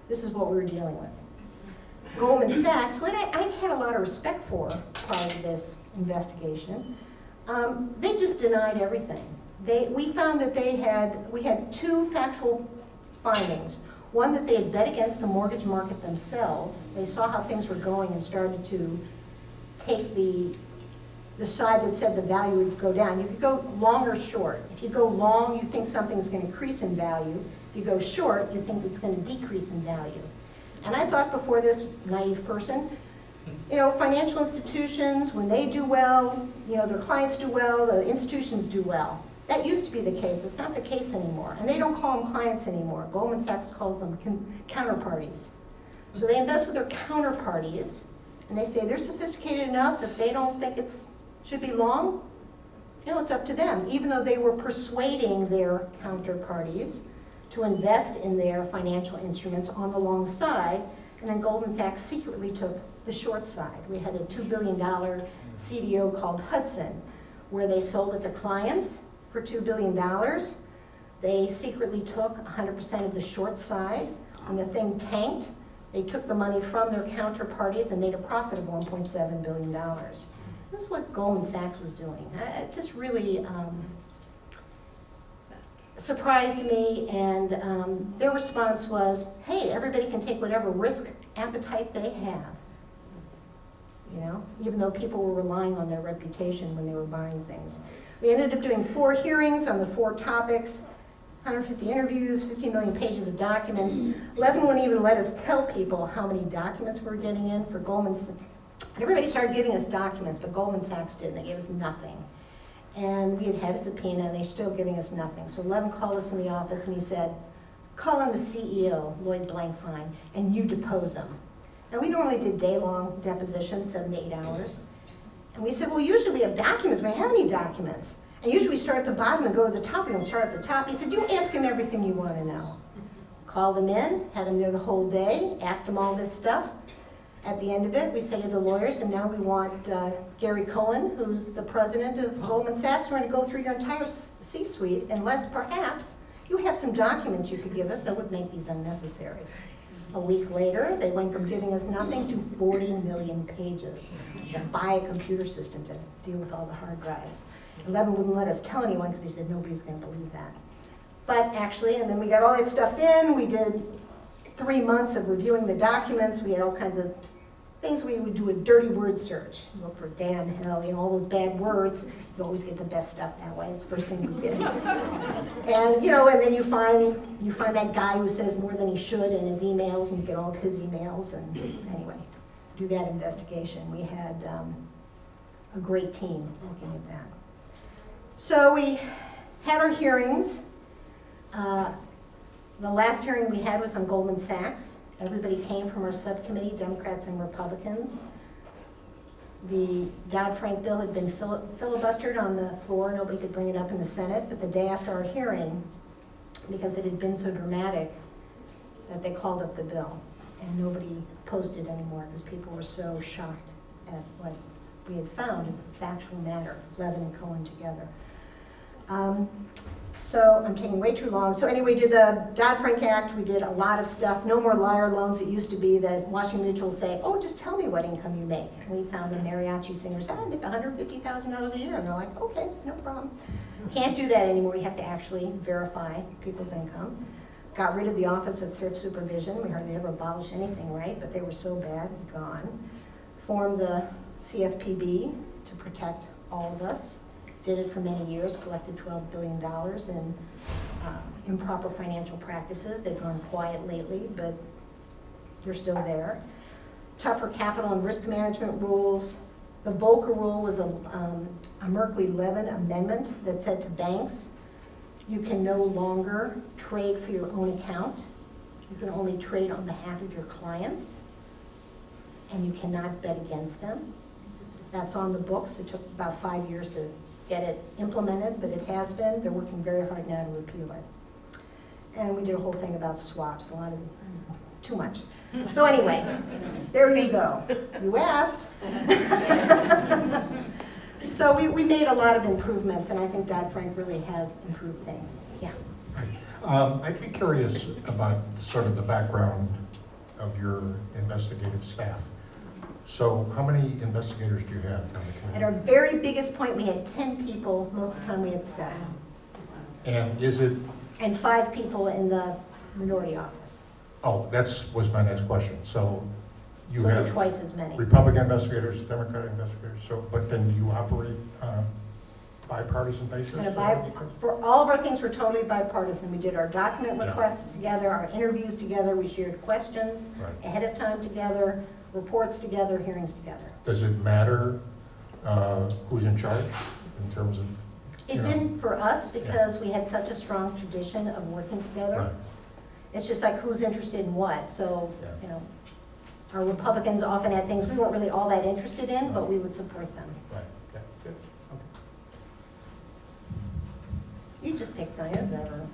This is what we were dealing with. Goldman Sachs, who I had a lot of respect for prior to this investigation, they just denied everything. We found that we had two factual findings. One, that they had bet against the mortgage market themselves. They saw how things were going and started to take the side that said the value would go down. You could go long or short. If you go long, you think something's going to increase in value. If you go short, you think it's going to decrease in value. And I thought before this, naive person, financial institutions, when they do well, their clients do well, the institutions do well. That used to be the case. It's not the case anymore. And they don't call them clients anymore. Goldman Sachs calls them counterparties. So they invest with their counterparties, and they say they're sophisticated enough if they don't think it should be long, it's up to them. Even though they were persuading their counterparties to invest in their financial instruments on the long side, and then Goldman Sachs secretly took the short side. We had a $2 billion CDO called Hudson, where they sold it to clients for $2 billion. They secretly took 100% of the short side. When the thing tanked, they took the money from their counterparties and made a profit of $1.7 billion. This is what Goldman Sachs was doing. It just really surprised me, and their response was, hey, everybody can take whatever risk appetite they have. Even though people were relying on their reputation when they were buying things. We ended up doing 4 hearings on the 4 topics, 150 interviews, 50 million pages of documents. 11 wouldn't even let us tell people how many documents we were getting in for Goldman Sachs. Everybody started giving us documents, but Goldman Sachs didn't. They gave us nothing. And we had a subpoena, and they're still giving us nothing. So Levin called us in the office, and he said, call on the CEO, Lloyd Blankfein, and you depose him. And we normally did day-long depositions, 7 to 8 hours. And we said, well, usually we have documents. We don't have any documents. And usually we start at the bottom and go to the top. We don't start at the top. He said, you ask him everything you want to know. Called him in, had him there the whole day, asked him all this stuff. At the end of it, we say to the lawyers, and now we want Gary Cohen, who's the president of Goldman Sachs. We're going to go through your entire C-suite, unless perhaps you have some documents you could give us that would make these unnecessary. A week later, they went from giving us nothing to 40 million pages. To buy a computer system to deal with all the hard drives. Levin wouldn't let us tell anyone because he said nobody's going to believe that. But actually, and then we got all that stuff in. We did 3 months of reviewing the documents. We had all kinds of things. We would do a dirty word search. Look for damn, hell, all those bad words. You always get the best stuff that way. It's the first thing we did. And and then you find that guy who says more than he should in his emails, and you get all of his emails. And anyway, do that investigation. We had a great team looking at that. So we had our hearings. The last hearing we had was on Goldman Sachs. Everybody came from our subcommittee, Democrats and Republicans. The Dodd-Frank bill had been filibustered on the floor. Nobody could bring it up in the Senate. But the day after our hearing, because it had been so dramatic, that they called up the bill. And nobody opposed it anymore because people were so shocked at what we had found as a factual matter, Levin and Cohen together. So I'm taking way too long. So anyway, we did the Dodd-Frank Act. We did a lot of stuff. No more liar loans. It used to be that Washington Mutual would say, oh, just tell me what income you make. And we found the mariachi singers, I make $150,000 a year. And they're like, okay, no problem. Can't do that anymore. You have to actually verify people's income. Got rid of the Office of Thrift Supervision. We hardly ever abolished anything, right? But they were so bad, gone. Formed the CFPB to protect all of us. Did it for many years, collected $12 billion in improper financial practices. They've gone quiet lately, but you're still there. Tougher capital and risk management rules. The Volcker rule was a Merkley-Levin amendment that said to banks, you can no longer trade for your own account. You can only trade on behalf of your clients, and you cannot bet against them. That's on the books. It took about 5 years to get it implemented, but it has been. They're working very hard now to repeal it. And we did a whole thing about swaps, a lot of, too much. So anyway, there you go. You asked. So we made a lot of improvements, and I think Dodd-Frank really has improved things. Yeah. I'd be curious about sort of the background of your investigative staff. So how many investigators do you have on the committee? At our very biggest point, we had 10 people. Most of the time, we had 7. And is it, And 5 people in the minority office. oh, was my next question. So you So we had have twice as many. Republican investigators, Democratic investigators, so, but then you operate on a bipartisan basis? For all of our things, we're totally bipartisan. We did our document Yeah. requests together, our interviews together, we shared questions Right. ahead of time together, reports together, hearings together. Does it matter who's in charge in terms of, It you know? didn't for us because we had such a strong tradition of working together. Right. It's just like who's interested in what. So, Yeah. you know, our Republicans often had things we weren't really all that interested in, but we would support them. Right, okay, good, okay. You just pick something, is ever.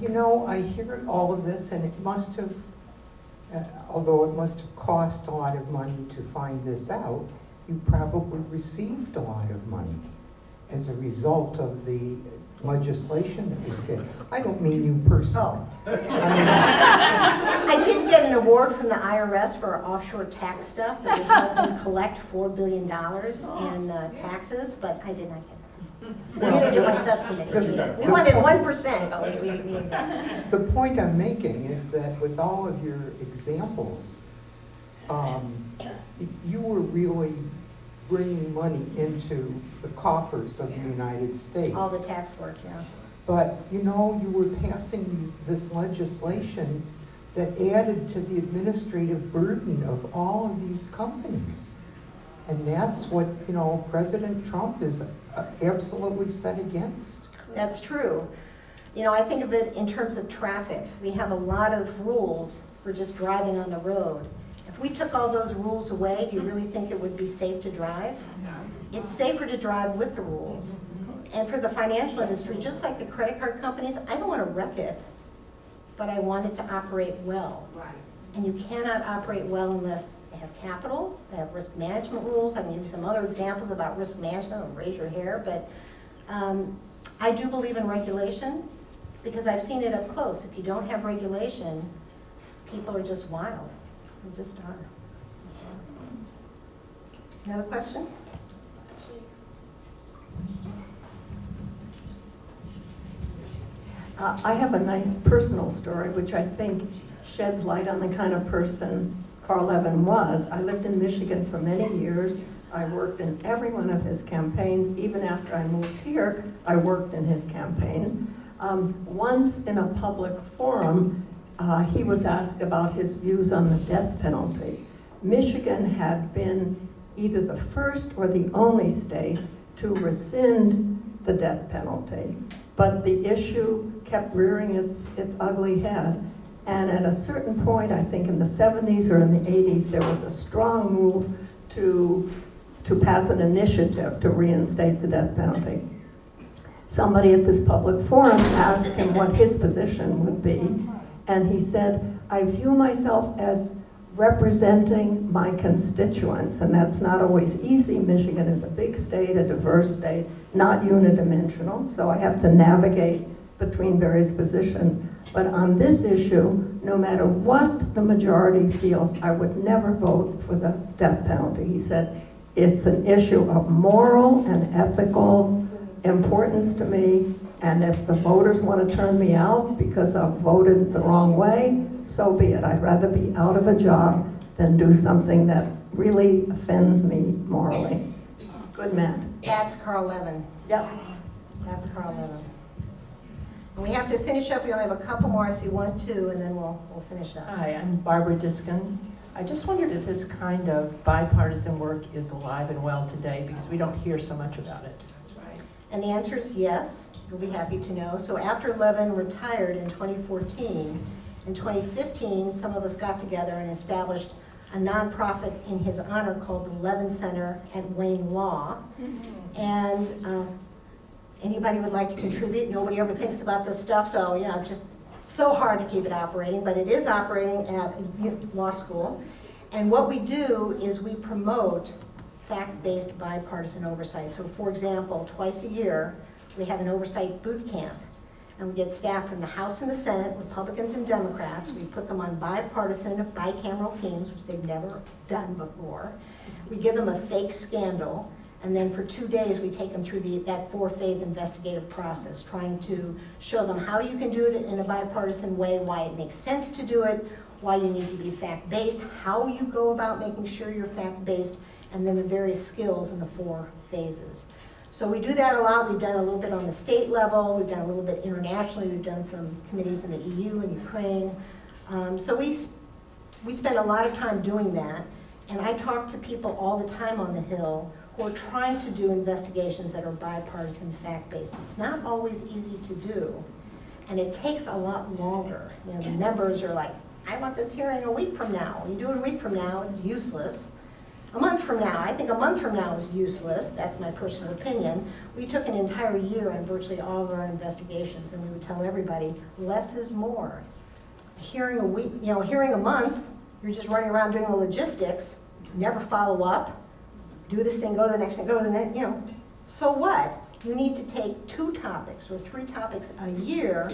You know, I hear all of this, and it must have, although it must have cost a lot of money to find this out, you probably received a lot of money as a result of the legislation that was good. I don't mean you personally. I did get an award from the IRS for our offshore tax stuff that we helped them collect $4 billion in taxes, but I did not get that. Neither did my subcommittee. We wanted 1%, but we didn't get it. The point I'm making is that with all of your examples, you were really bringing money into the coffers of the United States. All the tax work, yeah. But, you know, you were passing this legislation that added to the administrative burden of all of these companies. And that's what, you know, President Trump is absolutely set against. That's true. You know, I think of it in terms of traffic. We have a lot of rules for just driving on the road. If we took all those rules away, do you really think it would be safe to drive? It's safer to drive with the rules. And for the financial industry, just like the credit card companies, I don't want to wreck it, but I want it to operate well. Right. And you cannot operate well unless they have capital, they have risk management rules. I can give you some other examples about risk management, I'll raise your hair, but I do believe in regulation because I've seen it up close. If you don't have regulation, people are just wild. They just are. Another question? I have a nice personal story, which I think sheds light on the kind of person Carl Levin was. I lived in Michigan for many years. I worked in every one of his campaigns. Even after I moved here, I worked in his campaign. Once in a public forum, he was asked about his views on the death penalty. Michigan had been either the first or the only state to rescind the death penalty. But the issue kept rearing its ugly head. And at a certain point, I think in the 70s or in the 80s, there was a strong move to pass an initiative to reinstate the death penalty. Somebody at this public forum asked him what his position would be. And he said, I view myself as representing my constituents, and that's not always easy. Michigan is a big state, a diverse state, not unidimensional, so I have to navigate between various positions. But on this issue, no matter what the majority feels, I would never vote for the death penalty. He said, it's an issue of moral and ethical importance to me, and if the voters want to turn me out because I've voted the wrong way, so be it. I'd rather be out of a job than do something that really offends me morally. Good man. That's Carl Levin. Yep. That's Carl Levin. And we have to finish up. We only have a couple more. I see 1, 2, and then we'll finish up. Hi, I'm Barbara Diskin. I just wondered if this kind of bipartisan work is alive and well today, because we don't hear so much about it. And the answer is yes. You'll be happy to know. So after Levin retired in 2014, in 2015, some of us got together and established a nonprofit in his honor called the Levin Center at Wayne Law. And anybody would like to contribute? Nobody ever thinks about this stuff, so it's just so hard to keep it operating, but it is operating at a law school. And what we do is we promote fact-based bipartisan oversight. So for example, twice a year, we have an oversight boot camp. And we get staff from the House and the Senate, Republicans and Democrats. We put them on bipartisan, bicameral teams, which they've never done before. We give them a fake scandal. And then for 2 days, we take them through that 4-phase investigative process, trying to show them how you can do it in a bipartisan way, why it makes sense to do it, why you need to be fact-based, how you go about making sure you're fact-based, and then the various skills in the 4 phases. So we do that a lot. We've done a little bit on the state level. We've done a little bit internationally. We've done some committees in the EU and Ukraine. So we spend a lot of time doing that. And I talk to people all the time on the Hill who are trying to do investigations that are bipartisan, fact-based. It's not always easy to do, and it takes a lot longer. The members are like, I want this hearing a week from now. You do it a week from now, it's useless. A month from now, I think a month from now is useless. That's my personal opinion. We took an entire year on virtually all of our investigations, and we would tell everybody, less is more. Hearing a week, hearing a month, you're just running around doing the logistics, never follow up, do this thing, go to the next thing, go to the next, so what? You need to take 2 topics or 3 topics a year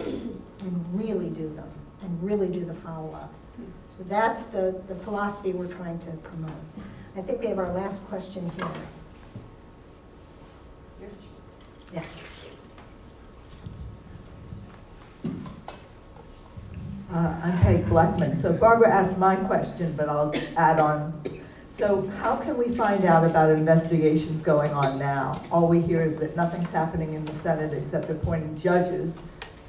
and really do them, and really do the follow-up. So that's the philosophy we're trying to promote. I think we have our last question here. Yes. I'm Peg Blackman. So Barbara asked my question, but I'll add on. So how can we find out about investigations going on now? All we hear is that nothing's happening in the Senate except appointing judges,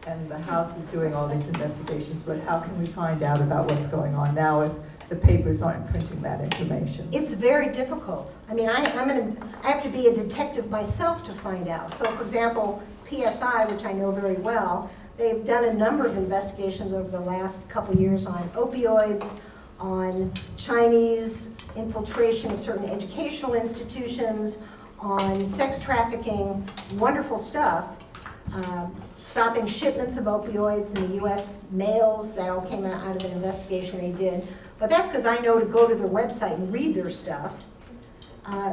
and the House is doing all these investigations, but how can we find out about what's going on now if the papers aren't printing that information? It's very difficult. I mean, I have to be a detective myself to find out. So for example, PSI, which I know very well, they've done a number of investigations over the last couple years on opioids, on Chinese infiltration of certain educational institutions, on sex trafficking, wonderful stuff. Stopping shipments of opioids in the US mails, that all came out of an investigation they did. But that's because I know to go to their website and read their stuff.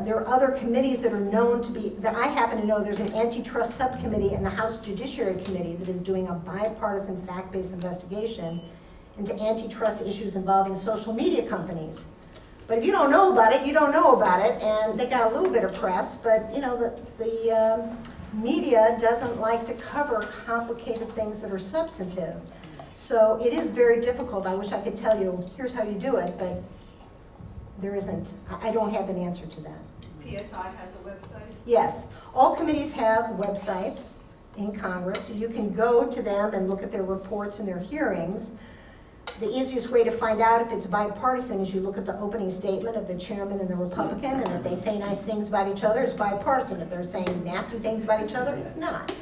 There are other committees that are known to be, that I happen to know, there's an antitrust subcommittee in the House Judiciary Committee that is doing a bipartisan fact-based investigation into antitrust issues involving social media companies. But if you don't know about it, you don't know about it, and they got a little bit of press, but the media doesn't like to cover complicated things that are substantive. So it is very difficult. I wish I could tell you, here's how you do it, but there isn't. I don't have an answer to that. PSI has a website? Yes, all committees have websites in Congress, so you can go to them and look at their reports and their hearings. The easiest way to find out if it's bipartisan is you look at the opening statement of the chairman and the Republican, and if they say nice things about each other, it's bipartisan. If they're saying nasty things about each other, it's not.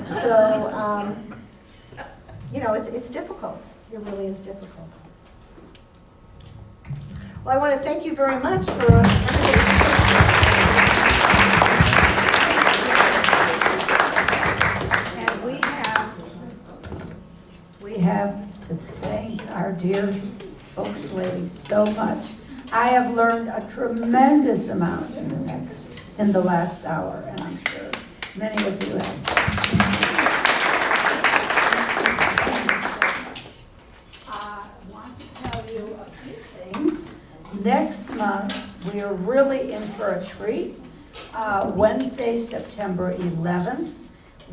So, it's difficult. It really is difficult. Well, I want to thank you very much for And we have to thank our dear folks, ladies, so much. I have learned a tremendous amount in the last hour, and I'm sure many of you have. I want to tell you a few things. Next month, we are really in for a treat. Wednesday, September 11th,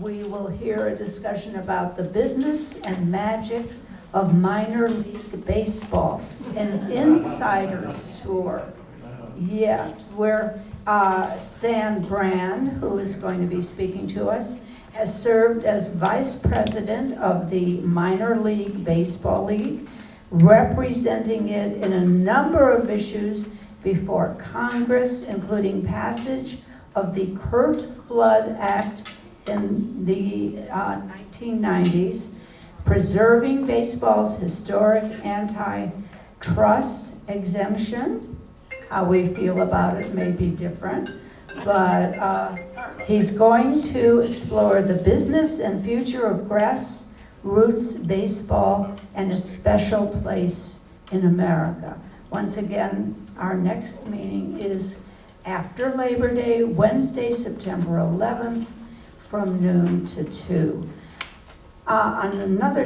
we will hear a discussion about the business and magic of minor league baseball, an insider's tour. Yes, where Stan Brand, who is going to be speaking to us, has served as vice president of the Minor League Baseball League, representing it in a number of issues before Congress, including passage of the Curt Flood Act in the 1990s, preserving baseball's historic antitrust exemption. How we feel about it may be different, but he's going to explore the business and future of grassroots baseball and its special place in America. Once again, our next meeting is after Labor Day, Wednesday, September 11th, from noon to 2. On another